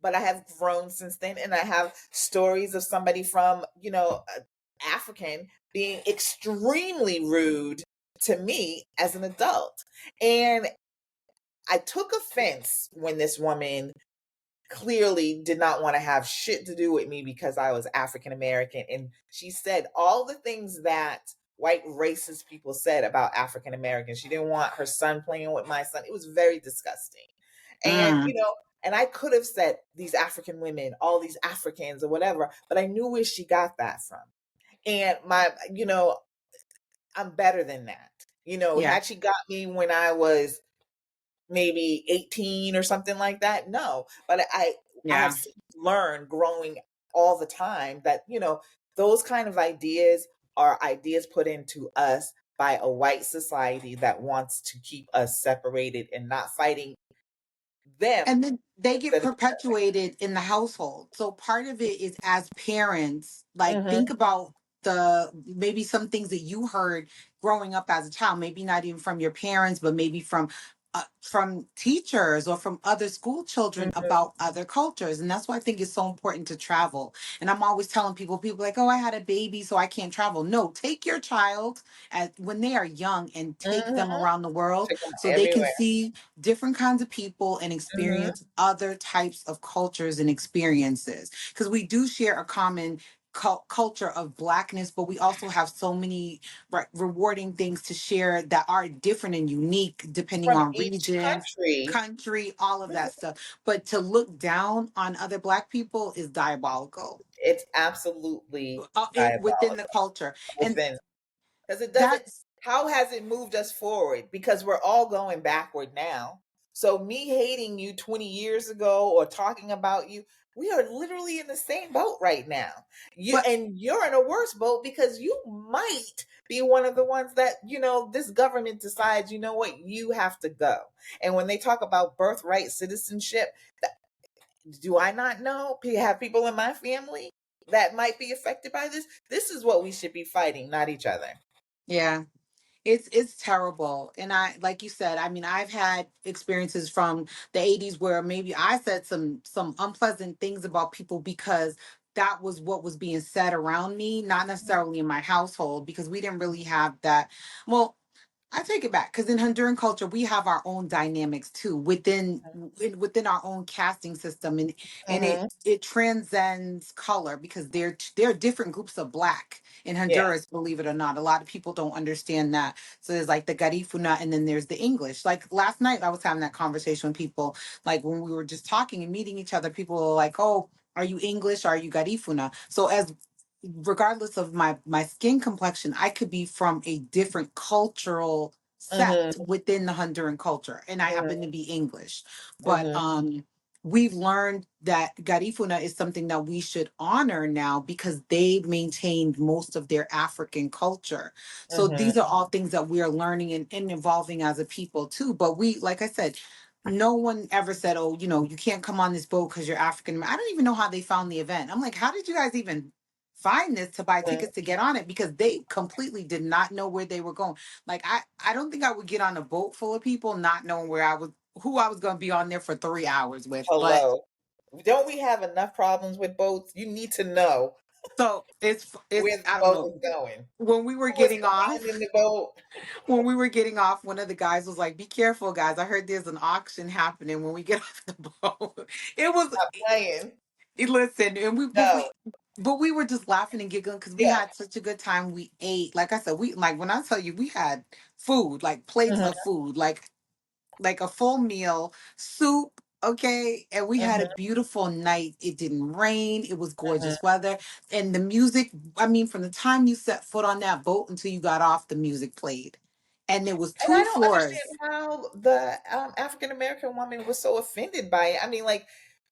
but I have grown since then, and I have stories of somebody from, African being extremely rude to me as an adult. And I took offense when this woman clearly did not want to have shit to do with me because I was African American. And she said all the things that white racist people said about African Americans. She didn't want her son playing with my son. It was very disgusting. And, Mm, and I could have said these African women, all these Africans or whatever, but I knew where she got that from. And I'm better than that. yeah, Had she got me when I was maybe 18 or something like that, no. But I have yeah. since learned growing all the time that, those kind of ideas are ideas put into us by a white society that wants to keep us separated and not fighting them And then they get instead of each perpetuated in the household. So part of it is as parents, like other. think about the maybe some things that you heard growing up as a child, maybe not even from your parents, but maybe from teachers or from other school children Hmm. about other cultures. And that's why I think it's so important to travel. And I'm always telling people like, oh, I had a baby, so I can't travel. No, take your child when they are young and take them Hmm. around the world Take them so they can everywhere. see different kinds of people and Hmm. experience other types of cultures and experiences. Because we do share a common culture of blackness, but we also have so many rewarding things to share that are different and unique depending From on each region, country. country, all of Mhm. that stuff. But to look down on other black people is diabolical It's absolutely within the diabolical culture. And within. Because it doesn't, that's, how has it moved us forward? Because we're all going backward now. So me hating you 20 years ago or talking about you, we are literally in the same boat right now. but You're in a worse boat because you might be one of the ones that, this government decides, you know what, you have to go. And when they talk about birthright citizenship, do I not know? Have people in my family that might be affected by this? This is what we should be fighting, not each other. yeah. It's terrible. And I, like you said, I mean, I've had experiences from the 80s where maybe I said some unpleasant things about people because that was what was being said around me, not necessarily in my household, because we didn't really have that. Well, I take it back because in Honduran culture we have our own dynamics too within our own casting system, and Mm-hmm. it transcends color because there are different groups of black in Yeah. Honduras. Believe it or not, a lot of people don't understand that. So there's like the Garifuna, and then there's the English. Like last night, I was having that conversation with people. Like when we were just talking and meeting each other, people were like, "Oh, are you English? Or are you Garifuna?" So as regardless of my skin complexion, I could be from a different cultural sect Mm-hmm. within the Honduran culture, and I happen to Mm-hmm. be English. But Mm-hmm. we've learned that Garifuna is something that we should honor now because they've maintained most of their African culture. So Mm-hmm. these are all things that we are learning and evolving as a people too. But we, like I said, no one ever said, oh, you can't come on this boat because you're African. I don't even know how they found the event. I'm like, how did you guys even find this to buy tickets to get on it? Because they completely did not know where they were going. Like I don't think I would get on a boat full of people not knowing who I was going to be on there for 3 hours with. But Hello. Don't we have enough problems with boats? You need to know so where it's the I don't boat know. is going. When we were Who was getting off, commanding the boat? when we were getting off, one of the guys was like, "Be careful, guys. I heard there's an auction happening when we get off the boat." It was Not playing. listen, and No. but we were just laughing and giggling because we Yeah. had such a good time. We ate, like I said, we like when I tell you, we had food, like plates Mm-hmm. of food, like a full meal, soup. Okay. And we had a Mm-hmm. beautiful night. It didn't rain. It was Mm-hmm. gorgeous weather. And the music, I mean, from the time you set foot on that boat until you got off, the music played. And there was And I two don't understand floors. how the African American woman was so offended by it. I mean, like,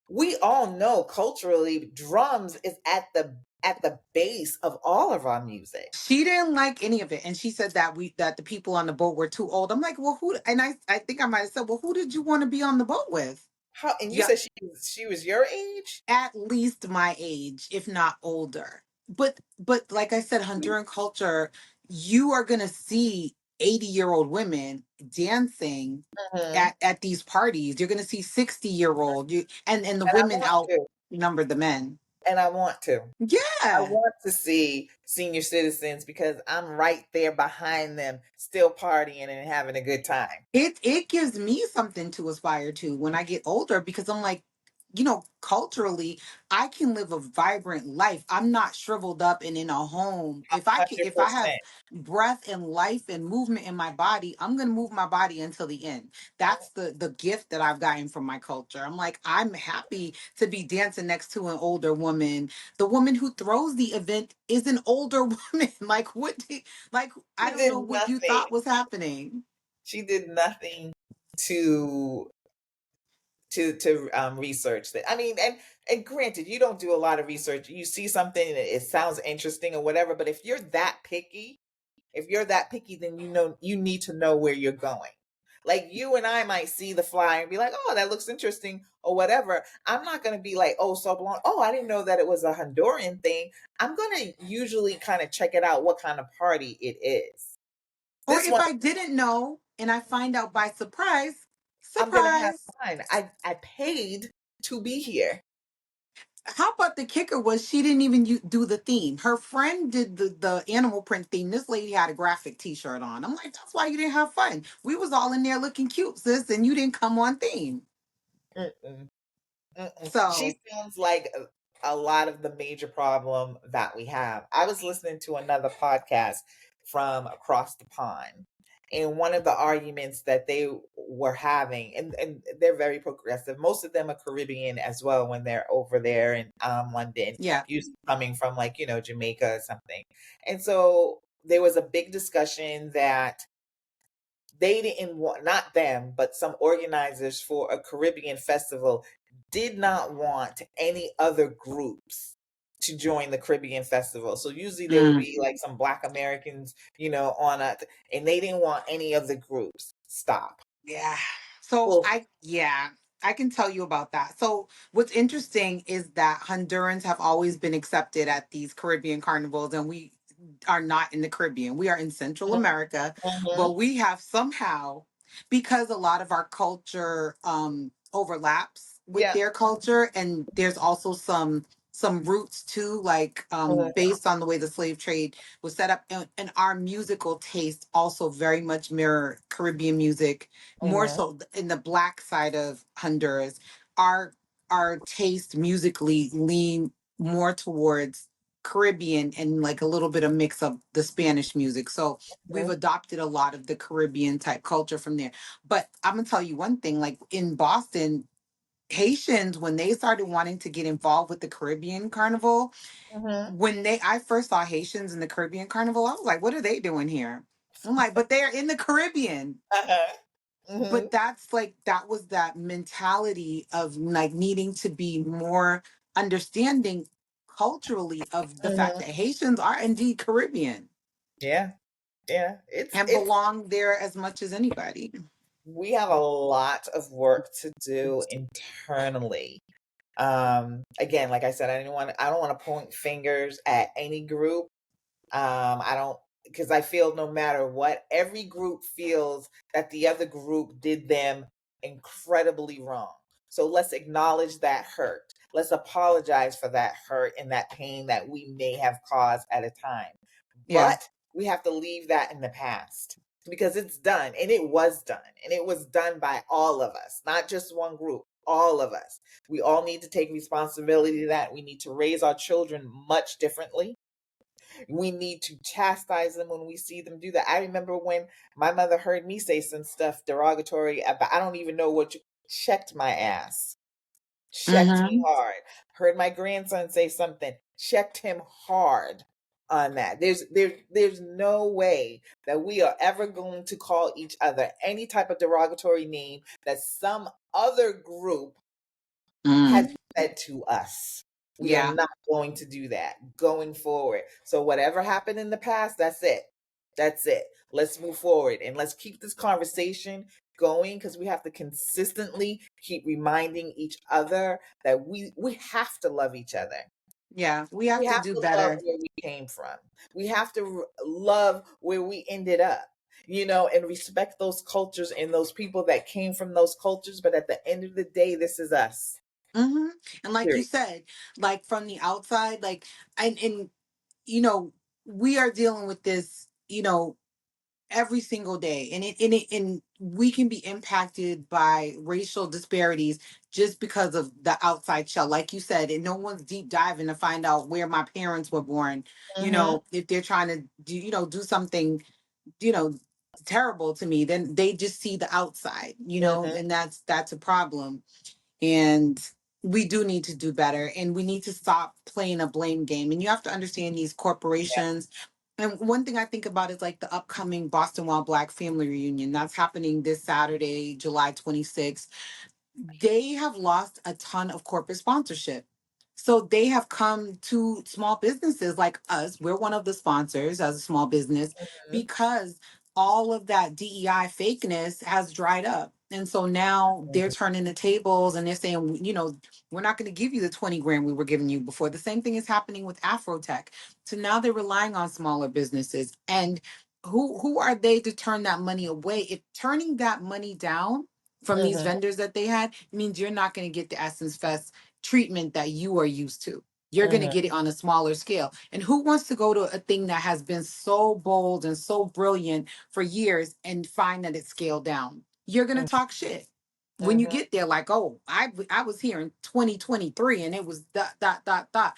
we all know culturally, drums is at the base of all of our music. She didn't like any of it. And she said that the people on the boat were too old. I'm like, well, who, and I think I might have said, well, who did you want to be on the boat with? How, and you Yeah, said she was your age? at least my age, if not older. But like I said, Honduran culture, you are gonna see 80-year-old women dancing Mm-hmm. at these parties. You're gonna see 60-year-old, and the And I women want to. outnumber the men. and I want to. I Yeah. want to see senior citizens because I'm right there behind them, still partying and having a good time. It gives me something to aspire to when I get older because I'm like, culturally, I can live a vibrant life. I'm not shriveled up and in a home. If I have 100%. breath and life and movement in my body, I'm gonna move my body until the end. That's the gift that I've gotten from my culture. I'm like, I'm happy to be dancing next to an older woman. The woman who throws the event is an older woman. Like I She don't did know what you nothing. thought was happening. She did nothing to research that. I mean, and granted, you don't do a lot of research. You see something and it sounds interesting or whatever, but if you're that picky, then you need to know where you're going. Like you and I might see the flyer and be like, "Oh, that looks interesting," or whatever. I'm not going to be like, "Oh, so long. Oh, I didn't know that it was a Honduran thing." I'm going to usually kind of check it out what kind of party it is. Or This if one I didn't know and I find out by surprise, I'm going to have surprise. fun. I paid to be here. How about the kicker was she didn't even do the theme. Her friend did the animal print theme. This lady had a graphic t-shirt on. I'm like, that's why you didn't have fun. We was all in there looking cute, sis, and you didn't come on theme. Mm-mm. Mm-mm. She So, sounds like a lot of the major problem that we have. I was listening to another podcast from across the pond, and one of the arguments that they were having, and they're very progressive. Most of them are Caribbean as well when they're over there in London, yeah. usually coming from like, Jamaica or something. And so there was a big discussion that they didn't want, not them, but some organizers for a Caribbean festival did not want any other groups to join the Caribbean festival. So usually there would Mm, be like some Black Americans, on it, and they didn't want any of the groups. Stop. yeah. So Well, I can tell you about that. So what's interesting is that Hondurans have always been accepted at these Caribbean carnivals, and we are not in the Caribbean. We are in Central America, mm-hmm, but we have somehow, because a lot of our culture overlaps with yeah, their culture, and there's also some roots too, like mm-hmm, based on the way the slave trade was set up, and our musical taste also very much mirror Caribbean music, more mm-hmm, so in the black side of Honduras. Our our taste musically lean more towards Caribbean and like a little bit of mix of the Spanish music. So we've adopted a lot of the Caribbean type culture from there. But I'm gonna tell you one thing, like in Boston, Haitians, when they started wanting to get involved with the Caribbean carnival, mm-hmm, when they I first saw Haitians in the Caribbean carnival, I was like, what are they doing here? I'm like, but they're in the Caribbean. uh-huh, mm-hmm, But that's like that was that mentality of like needing to be more understanding culturally of the fact mm-hmm. that Haitians are indeed Caribbean Yeah, yeah. It's and it's belong there as much as anybody. we have a lot of work to do internally. Again, like I said, I don't want to point fingers at any group. I don't, because I feel no matter what, every group feels that the other group did them incredibly wrong. So let's acknowledge that hurt. Let's apologize for that hurt and that pain that we may have caused at a time. Yeah. But we have to leave that in the past because it's done, and it was done, and it was done by all of us, not just one group, all of us. We all need to take responsibility to that. We need to raise our children much differently. We need to chastise them when we see them do that. I remember when my mother heard me say some stuff derogatory about, I don't even know what you, checked my ass, checked me Mm-hmm. hard. Heard my grandson say something, checked him hard on that. There's no way that we are ever going to call each other any type of derogatory name that some other group has Mm. said to us. We are Yeah. not going to do that going forward. So whatever happened in the past, that's it. That's it. Let's move forward and let's keep this conversation going because we have to consistently keep reminding each other that we have to love each other. Yeah. We have We to have do to love better. where we came from. We have to love where we ended up. And respect those cultures and those people that came from those cultures. But at the end of the day, this is us. Hmm. And like you Period. said, like from the outside, like, and you know, we are dealing with this, every single day, and we can be impacted by racial disparities just because of the outside shell, like you said, and no one's deep diving to find out where my parents were born. Mhm, If they're trying to do something, you know terrible to me, then they just see the outside, mhm, and that's a problem. And we do need to do better, and we need to stop playing a blame game. And you have to understand, these yeah, corporations, and one thing I think about is like the upcoming Boston Wild Black family reunion that's happening this Saturday, July 26th. They have lost a ton of corporate sponsorship. So they have come to small businesses like us. We're one of the sponsors as a small business, mhm, because all of that DEI fakeness has dried up. And so now they're mhm, turning the tables, and they're saying, we're not going to give you the 20 grand we were giving you before. The same thing is happening with Afrotech. So now they're relying on smaller businesses. And who are they to turn that money away? If turning that money down from these mhm, vendors that they had means you're not going to get the Essence Fest treatment that you are used to. You're going to mhm, get it on a smaller scale. And who wants to go to a thing that has been so bold and so brilliant for years and find that it's scaled down? You're going to mhm, talk shit. When you mhm, get there, like, oh, I was here in 2023 and it was dot, dot, dot, dot.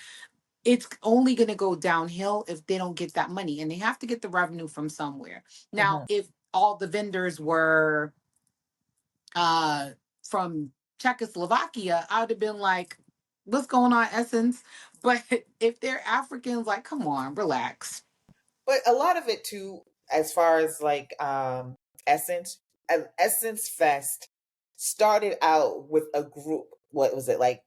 It's only going to go downhill if they don't get that money, and they have to get the revenue from somewhere. Now, mhm. if all the vendors were uh from Czechoslovakia, I would have been like, what's going on, Essence? But if they're Africans, like, come on, relax. But a lot of it too, as far as like Essence, Essence Fest started out with a group. What was it, like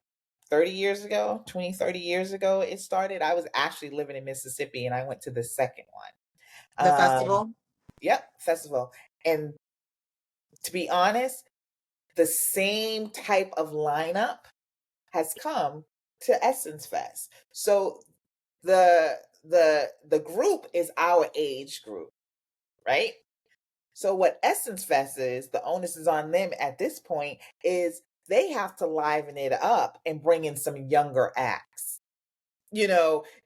30 years ago, 20, 30 years ago it started. I was actually living in Mississippi and I went to the second one. The festival. Yep, festival. And to be honest, the same type of lineup has come to Essence Fest. So the group is our age group, right? So what Essence Fest is, the onus is on them at this point, is they have to liven it up and bring in some younger acts.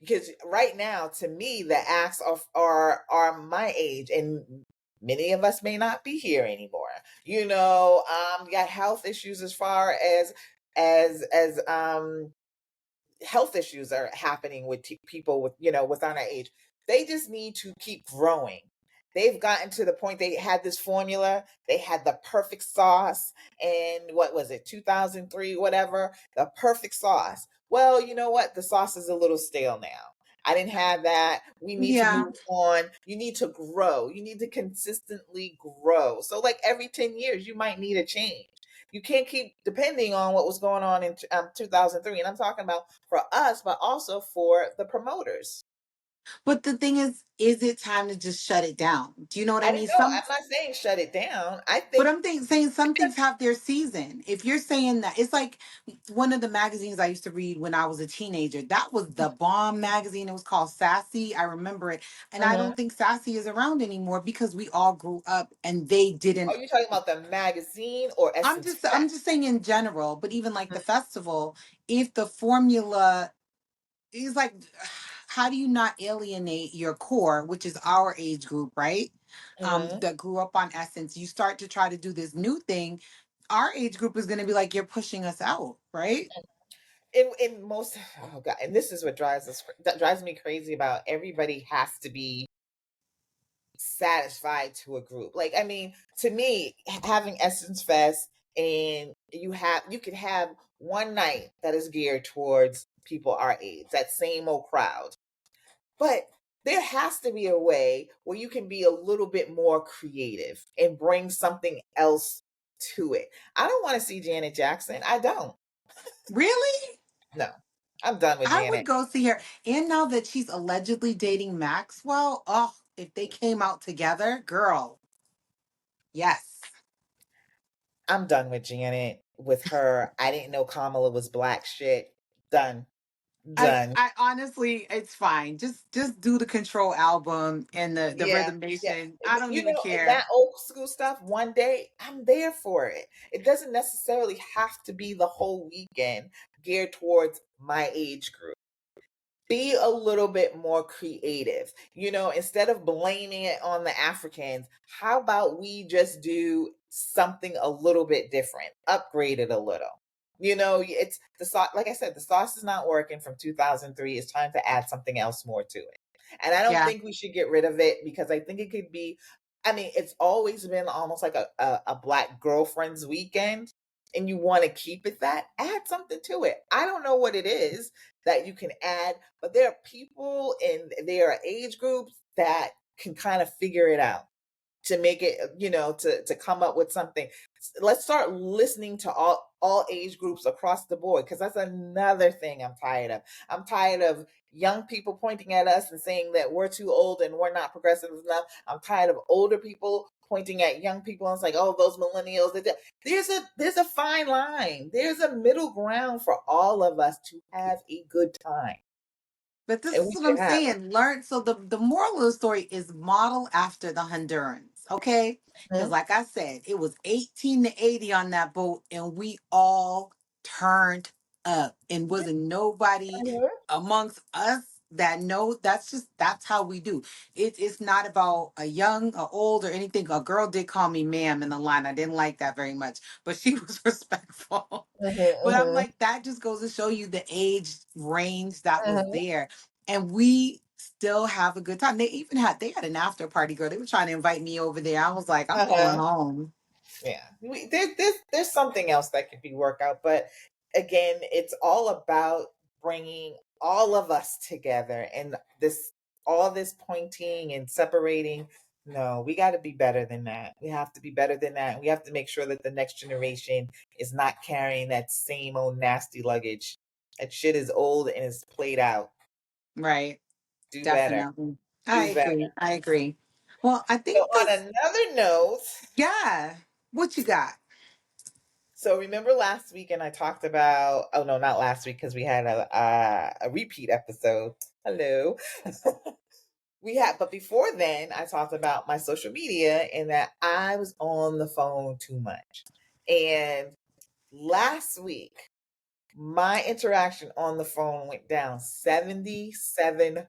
Because right now, to me, the acts are my age, and many of us may not be here anymore. Got health issues as far as health issues are happening with people within our age. They just need to keep growing. They've gotten to the point, they had this formula, they had the perfect sauce, and what was it, 2003, whatever, the perfect sauce. Well, you know what? The sauce is a little stale now. I didn't have that. We need to Yeah. move on. You need to grow. You need to consistently grow. So, like every 10 years, you might need a change. You can't keep depending on what was going on in 2003. And I'm talking about for us, but also for the promoters. But the thing is it time to just shut it down? Do you know what I I didn't mean? know. I'm not saying shut it down. I But think saying some things have their season. If you're saying that, it's like one of the magazines I used to read when I was a teenager. That was the bomb magazine. It was called Sassy. I remember it. And I Mhm. don't think Sassy is around anymore because we all grew up and they Are didn't. you talking about the magazine or Essence I'm Fest? just saying in general, but even like the Mhm. festival, if the formula is like, how do you not alienate your core, which is our age group, right? Mhm. That grew up on Essence. You start to try to do this new thing, our age group is going to be like, you're pushing us out, right? In most, oh god, and this is what that drives me crazy about everybody has to be satisfied to a group. Like, I mean, to me, having Essence Fest, and you could have one night that is geared towards people our age, that same old crowd. But there has to be a way where you can be a little bit more creative and bring something else to it. I don't want to see Janet Jackson. I don't. Really? No. I'm done with I would Janet. go see her. And now that she's allegedly dating Maxwell, oh, if they came out together, girl, yes. I'm done with Janet, with her I didn't know Kamala was black shit. Done. Done. I honestly, it's fine. Just do the Control album and the Yeah, Rhythm yeah. Nation. I don't You even know, and that care. old school stuff, one day I'm there for it. It doesn't necessarily have to be the whole weekend geared towards my age group. Be a little bit more creative. Instead of blaming it on the Africans, how about we just do something a little bit different, upgrade it a little? It's the sauce. Like I said, the sauce is not working from 2003. It's time to add something else more to it. And I don't Yeah. think we should get rid of it because I think it could be, I mean, it's always been almost like a Black girlfriend's weekend. And you want to keep it that, add something to it. I don't know what it is that you can add, but there are people and there are age groups that can kind of figure it out to make it, to come up with something. Let's start listening to all age groups across the board, because that's another thing I'm tired of. I'm tired of young people pointing at us and saying that we're too old and we're not progressive enough. I'm tired of older people pointing at young people and it's like, oh, those millennials. There's a fine line. There's a middle ground for all of us to have a good time, But this and is we what I'm should have it. saying. Learn. So the moral of the story is model after the Hondurans. Okay. Because Mhm. like I said, it was 18 to 80 on that boat, and we all turned up. And wasn't nobody Mhm. amongst us that know that's how we do. It's not about a young, or old, or anything. A girl did call me ma'am in the line. I didn't like that very much, but she was respectful. Mhm. But I'm Mhm. like, that just goes to show you the age range that was Mhm. there, and we still have a good time. They had an after party, girl. They were trying to invite me over there. I was like, I'm going Uh-huh. home. Yeah, there's something else that could be worked out, but again, it's all about bringing all of us together, and all this pointing and separating. No, we got to be better than that. We have to be better than that. We have to make sure that the next generation is not carrying that same old nasty luggage. That shit is old and is played out. Right. Do better. Definitely. I Do better. agree. I agree. Well, I So think on this, another note, yeah. What you got? so remember last week, and I talked about, oh no, not last week because we had a repeat episode. Hello. But before then, I talked about my social media and that I was on the phone too much. And last week, my interaction on the phone went down 77%.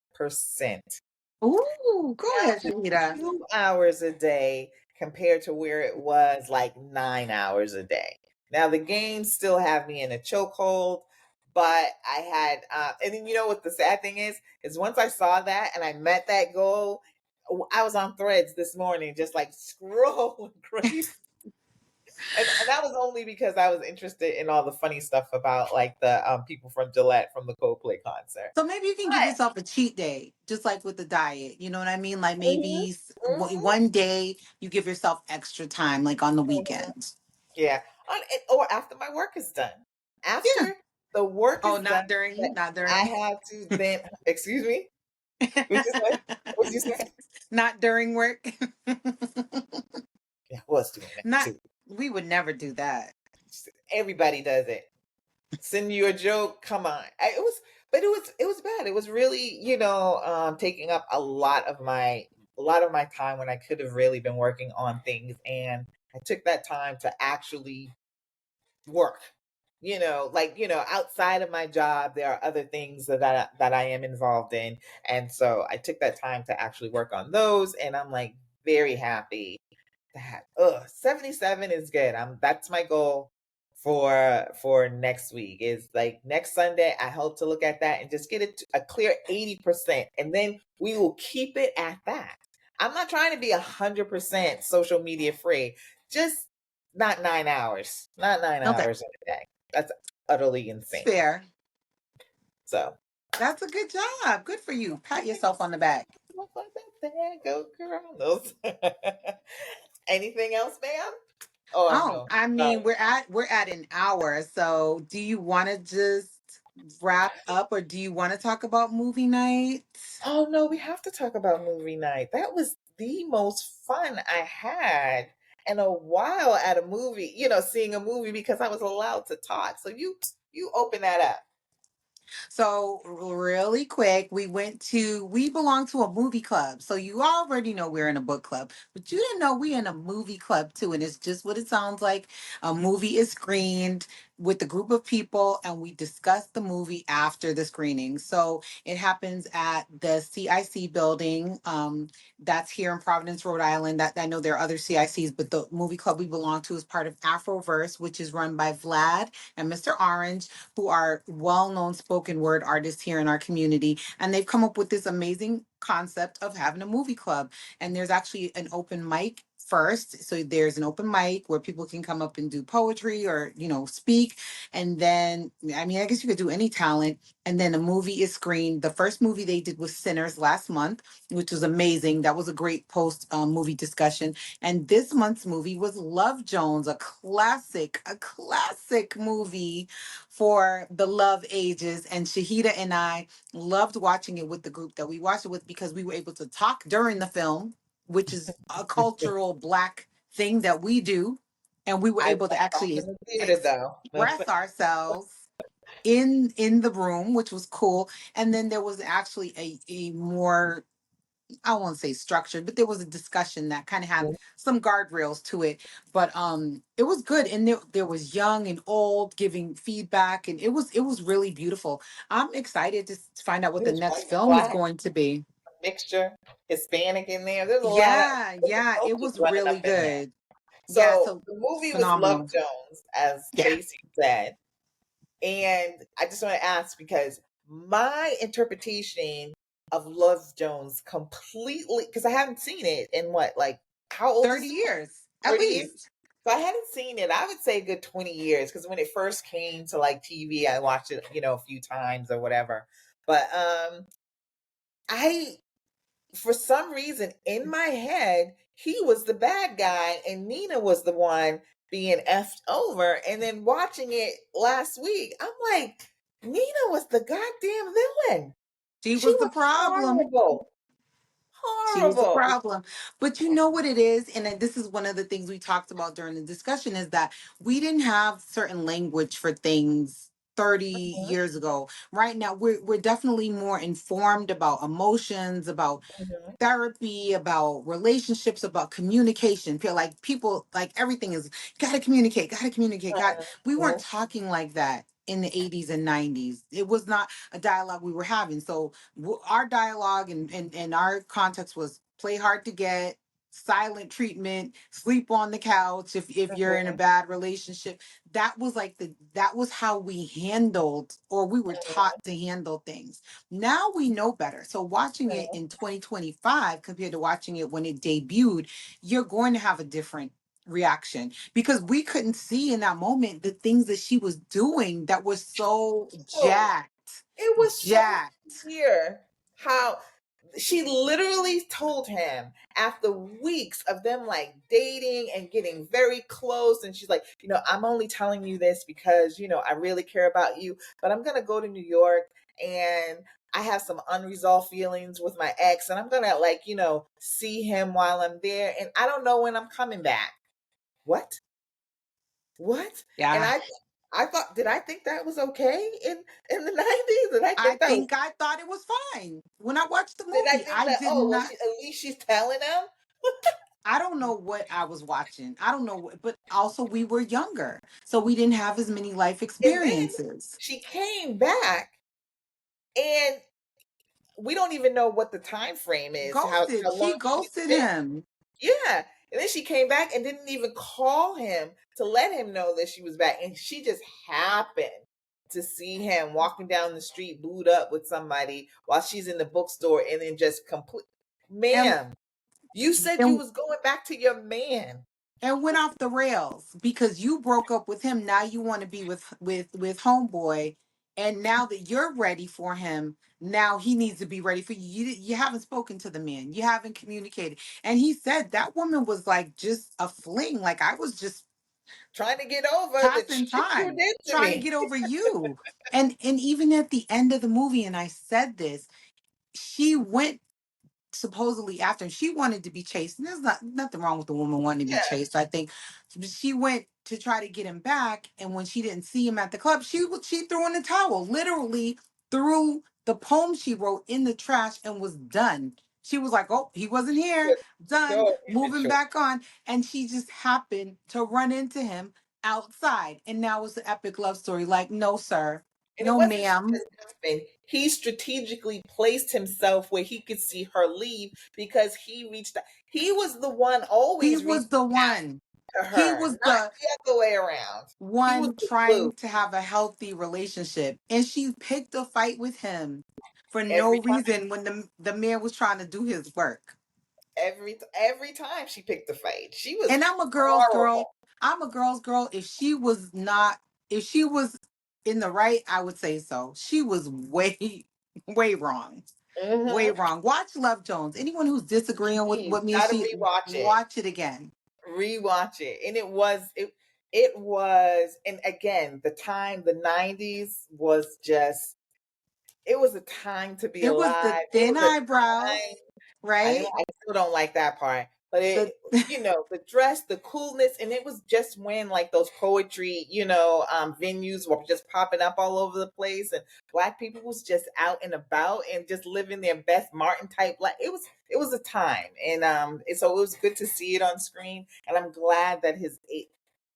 Ooh, go Down ahead, to Shahida. 2 hours a day compared to where it was like 9 hours a day. Now the games still have me in a chokehold, but I had, and then you know what the sad thing is once I saw that and I met that goal, I was on Threads this morning, just like scrolling crazy. And that was only because I was interested in all the funny stuff about like the people from Gillette from the Coldplay concert. So maybe you can give But yourself a cheat day, just like with the diet. You know what I mean? Like mhm, maybe mhm, one day you give yourself extra time, like on the mhm. weekends. Yeah, or after my work is done. Yeah. After the work Oh, is done, not during, that not I during. have to then. Excuse me. What you say? What you say? Not during work. Yeah, I was doing that Not, too. we would never do that. Everybody does it. Send you a joke. Come on. But it was bad. It was really taking up a lot of my time when I could have really been working on things, and I took that time to actually work. Outside of my job, there are other things that I am involved in, and so I took that time to actually work on those, and I'm like very happy that 77 is good. That's my goal for next week. Is like next Sunday. I hope to look at that and just get it to a clear 80%, and then we will keep it at that. I'm not trying to be 100% social media free. Just not 9 hours. Not nine Okay. hours in a day. That's utterly It's insane. fair. So That's a good job. Good for you. Pat yourself on the back. there go girls. Anything else, ma'am? Oh Oh, no. I mean, we're at an hour. So do you want to just wrap up, or do you want to talk about movie night? Oh no, we have to talk about movie night. That was the most fun I had in a while at a movie, seeing a movie because I was allowed to talk. So you open that up. So really quick, we belong to a movie club. So you already know we're in a book club, but you didn't know we're in a movie club too. And it's just what it sounds like. A movie is screened with a group of people and we discuss the movie after the screening. So it happens at the CIC building. That's here in Providence, Rhode Island. That I know there are other CICs, but the movie club we belong to is part of Afroverse, which is run by Vlad and Mr. Orange, who are well-known spoken word artists here in our community. And they've come up with this amazing concept of having a movie club. And there's actually an open mic first. So there's an open mic where people can come up and do poetry or, speak. And then, I mean, I guess you could do any talent. And then a movie is screened. The first movie they did was Sinners last month, which was amazing. That was a great post movie discussion. And this month's movie was Love Jones, a classic movie for the love ages. And Shahida and I loved watching it with the group that we watched it with because we were able to talk during the film, which is a cultural Black thing that we do. And we were I able to love actually talking in the theater though. express ourselves in the room, which was cool. And then there was actually a more, I won't say structured, but there was a discussion that kind of had some guardrails to it. But it was good, and there was young and old giving feedback, and it was really beautiful. I'm excited to find out what the There's next white and film is black going to be. mixture, Hispanic in there. There's a lot of Yeah, different yeah, it cultures was running really up in there. good. Yeah, So so the movie was Love phenomenal. Jones, as Yeah, Tracy said. And I just want to ask because my interpretation of Love Jones completely, because I haven't seen it in what, like, how old is 30 the movie? years at 30 years? least. So I hadn't seen it. I would say a good 20 years because when it first came to like TV, I watched it, a few times or whatever. But I for some reason in my head, he was the bad guy and Nina was the one being effed over. And then watching it last week, I'm like, Nina was the goddamn villain. She She was the was problem. horrible. She was the Horrible. problem. But you know what it is? And this is one of the things we talked about during the discussion is that we didn't have certain language for things 30 Mhm, years ago. Right now, we're definitely more informed about emotions, about mhm, therapy, about relationships, about communication. Feel like people, like everything is gotta communicate, gotta communicate. God, we weren't mhm, talking like that in the 80s and 90s. It was not a dialogue we were having. So our dialogue and our context was play hard to get, silent treatment, sleep on the couch if you're in a mhm, bad relationship. That was how we handled, or we were taught to handle things. Now we know better. So watching it mhm. in 2025 compared to watching it when it debuted, you're going to have a different reaction because we couldn't see in that moment the things that she was doing that was so Oh, jacked. it was so Jacked. clear how she literally told him after weeks of them like dating and getting very close, and she's like, I'm only telling you this because I really care about you, but I'm gonna go to New York and I have some unresolved feelings with my ex, and I'm gonna like see him while I'm there, and I don't know when I'm coming back. What what and Yeah. I thought, did I think that was okay in the 90s? Did I I think that was think I thought it was fine when I watched the did I movie. think I that, did oh, well, not. at least she's telling him. I don't know what I was watching. I don't know, but also we were younger, so we didn't have as many life And then experiences. she came back, and we don't even know what the time frame is, Ghosted. how long She she's ghosted been. him. Yeah. And then she came back and didn't even call him to let him know that she was back. And she just happened to see him walking down the street, booed up with somebody while she's in the bookstore, and then just complete. And Ma'am, you said you and was going back to your man. and went off the rails because you broke up with him. Now you want to be with homeboy, and now that you're ready for him, now he needs to be ready for you. You haven't spoken to the man. You haven't communicated. And he said that woman was like just a fling. Like I was just Trying to get over the passing shit you time, did to trying to me. get over you. And even at the end of the movie, and I said this, she went supposedly after and she wanted to be chased. And there's nothing wrong with the woman wanting to be Yeah. chased. I think she went to try to get him back, and when she didn't see him at the club, she threw in the towel. Literally, threw the poem she wrote in the trash and was done. She was like, "Oh, he wasn't here. Done. Sure, Moving sure. back on." And she just happened to run into him outside. And now it's an epic love story. Like, no, sir. And it No, wasn't she ma'am. just happened. He strategically placed himself where he could see her leave because he reached out. He was the one He always reaching was the out one. to He her, was not the the other way around. He was one the glue trying to have a healthy relationship. And she picked a fight with him for no every time. reason when the man was trying to do his work. Every time she picked a fight, she was And I'm a girl's girl. horrible. I'm a girl's girl. If she was not, if she was in the right, I would say so. She was way, way wrong. Way Hmm. wrong. Watch Love Jones. Anyone who's disagreeing Please, with me and gotta she, rewatch it. watch it again. Rewatch it, and it was, and again, the 90s was just, it was a time to be It was the alive. It thin was a eyebrows, time. right? I still don't like that part, but The the dress, the coolness, and it was just when like those poetry, venues were just popping up all over the place, and Black people was just out and about and just living their best Martin type life. It was a time, and so it was good to see it on screen, and I'm glad that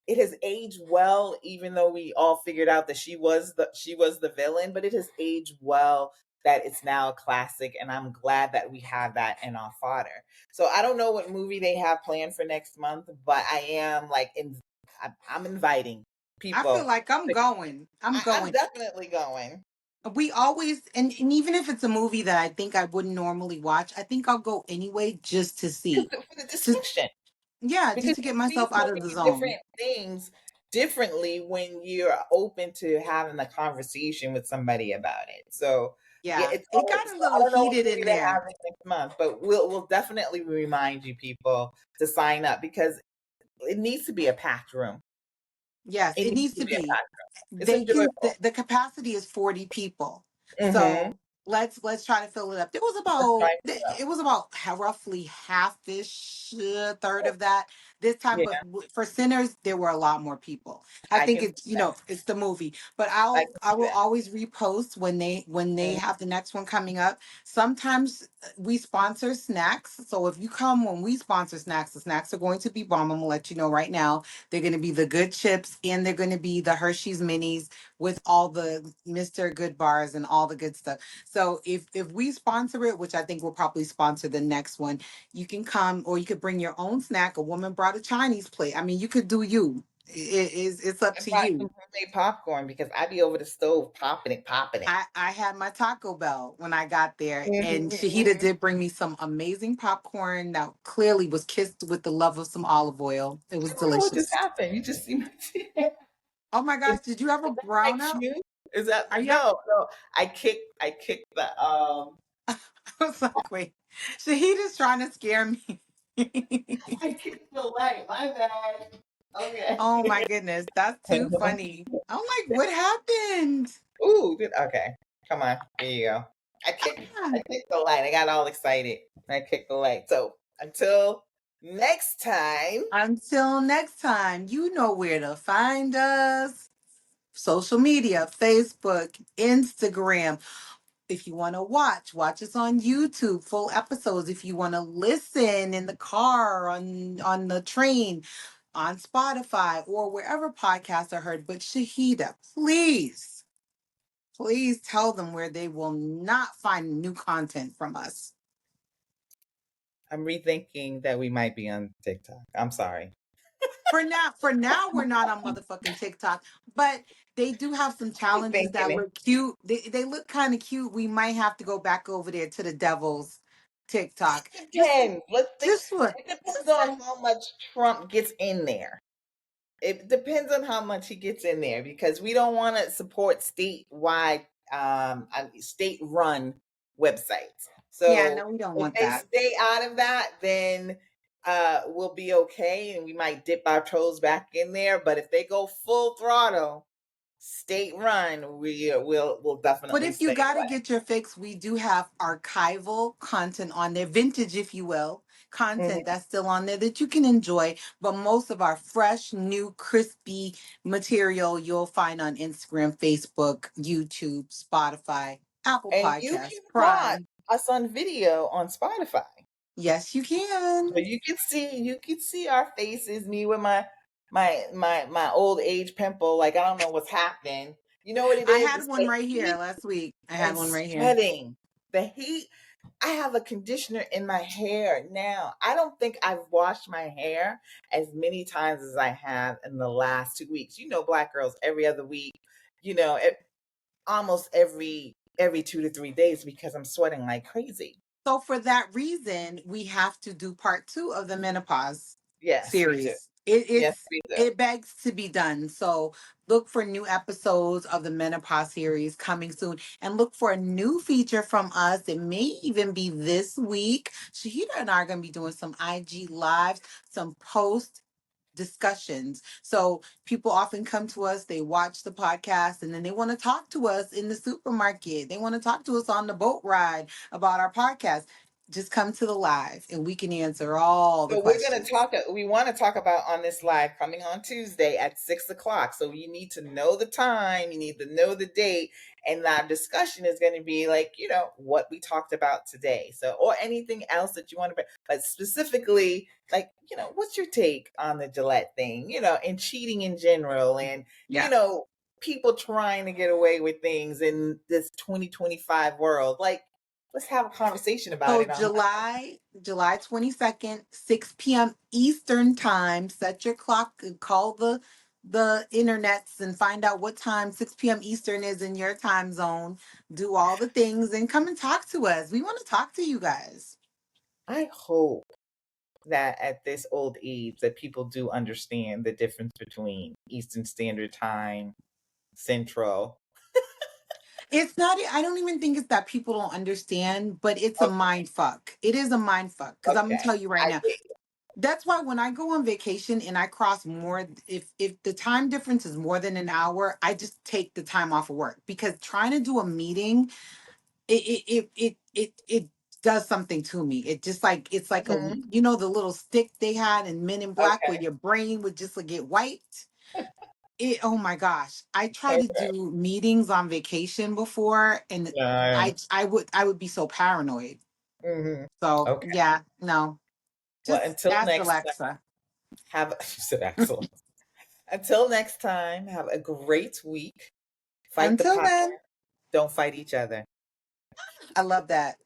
it has aged well, even though we all figured out that she was the villain, but it has aged well that it's now a classic, and I'm glad that we have that in our fodder. So I don't know what movie they have planned for next month, but I am like I'm inviting I feel people. like I'm going. I'm I'm going. definitely going We always and even if it's a movie that I think I wouldn't normally watch, I think I'll go anyway just to because see. for the To discussion. yeah, just Because to you get see myself so out of the many zone. different things differently when you're open to having a conversation with somebody about it. So yeah, Yeah. it's It always, got a so I little don't know what heated movie in they have there. next month, but we'll definitely remind you people to sign up because it needs to be a packed room. Yes, It it needs needs to to be a be. packed room. It's They can enjoyable. the capacity is 40 people. Mm-hmm. So let's try to fill it up. There was That's about right. it was about roughly half-ish, third of that this time, Yeah, but for Sinners there were a lot more people. I I think can it's see that. it's the movie, but I I can I see will that. always repost when they have the next one coming up. Sometimes we sponsor snacks, so if you come when we sponsor snacks, the snacks are going to be bomb. I'm gonna let you know right now. They're going to be the good chips and they're going to be the Hershey's minis with all the Mr. Good bars and all the good stuff. So if we sponsor it, which I think we'll probably sponsor the next one, you can come or you could bring your own snack. A woman brought a Chinese plate. I mean, you could do you. It's up I to brought you. some homemade popcorn because I be over the stove popping it. I had my Taco Bell when I got there, and Mm-hmm, Shahida hmm. did bring me some amazing popcorn that clearly was kissed with the love of some olive oil. It was I don't know what just delicious. happened. You just see my Oh my Is gosh, did you ever is that my brown out? cue? Is that Are you no. I kicked the I was like, wait, Shahida's trying to scare me. I kicked the light. My bad. Okay. Oh my goodness, that's too funny. I'm like, what happened? Ooh, okay. Come on. Here you go. I kicked Ah, I kicked the light. I got all excited. I kicked the light. So until next time, until next time, you know where to find us. Social media, Facebook, Instagram. If you want to watch us on YouTube, full episodes. If you want to listen in the car, on the train, on Spotify, or wherever podcasts are heard. But Shahida, please tell them where they will not find new content from us. I'm rethinking that we might be on TikTok. I'm sorry. For now, we're not on motherfucking TikTok, but they do have some challenges Rethinking that it. look cute. They look kind of cute. We might have to go back over there to the devil's TikTok. Depends. Let's think. Just for It depends on how much Trump gets in there. It depends on how much he gets in there because we don't want to support state-run websites. yeah, So no, we don't if want they that. stay out of that, then we'll be okay, and we might dip our toes back in there. But if they go full throttle, state-run, we'll But definitely if you stay got to away. get your fix, we do have archival content on there, vintage, if you will, content Mhm. that's still on there that you can enjoy. But most of our fresh, new, crispy material you'll find on Instagram, Facebook, YouTube, Spotify. Apple And you Podcasts, can watch Prime. us on video on Spotify. Yes, you can. So you can see our faces, me with my old age pimple. Like, I don't know what's happening. You know what it I is? had It's one the right here heat last week. I had and one right here. sweating. The heat. I have a conditioner in my hair now. I don't think I've washed my hair as many times as I have in the last 2 weeks. Black girls every other week. You know, almost every 2 to 3 days because I'm sweating like crazy. So for that reason, we have to do part two of the menopause Yes, we do. series. It, Yes, it's we do. it begs to be done. So look for new episodes of the menopause series coming soon, and look for a new feature from us. It may even be this week. Shahida and I are going to be doing some IG lives, some post discussions. So people often come to us, they watch the podcast, and then they want to talk to us in the supermarket. They want to talk to us on the boat ride about our podcast. Just come to the live and we can answer all the So we're going to questions. talk. We want to talk about on this live coming on Tuesday at 6 o'clock. So you need to know the time. You need to know the date, and our discussion is going to be like what we talked about today. So or anything else that you want to, but specifically like what's your take on the Gillette thing? And cheating in general, and Yeah. people trying to get away with things in this 2025 world. Like, let's have a conversation about So it on. July 22nd, 6 p.m. Eastern time. Set your clock and call the internets and find out what time 6 p.m. Eastern is in your time zone. Do all the things and come and talk to us. We want to talk to you guys. I hope that at this old age that people do understand the difference between Eastern Standard Time, Central. It's not, I don't even think it's that people don't understand, but it's a Okay, mind fuck. It is a mind fuck. Because I'm going to okay, tell you right I now, get that's why when I go on vacation and I cross more, if the time difference is more than an hour, I just take the time off of work, because trying to do a meeting, it does something to me. It just like, it's like you. a, the little stick they had in Men in Black where Okay, your brain would just like get wiped. Oh my gosh, I tried to okay. do meetings on vacation before, and Yeah. I would be so paranoid. Hmm. So Okay. yeah, no, Well, just until ask next time, Alexa. have you said excellent. Until next time, have a great week. Fight the Until power. then, Don't fight each other. I love that.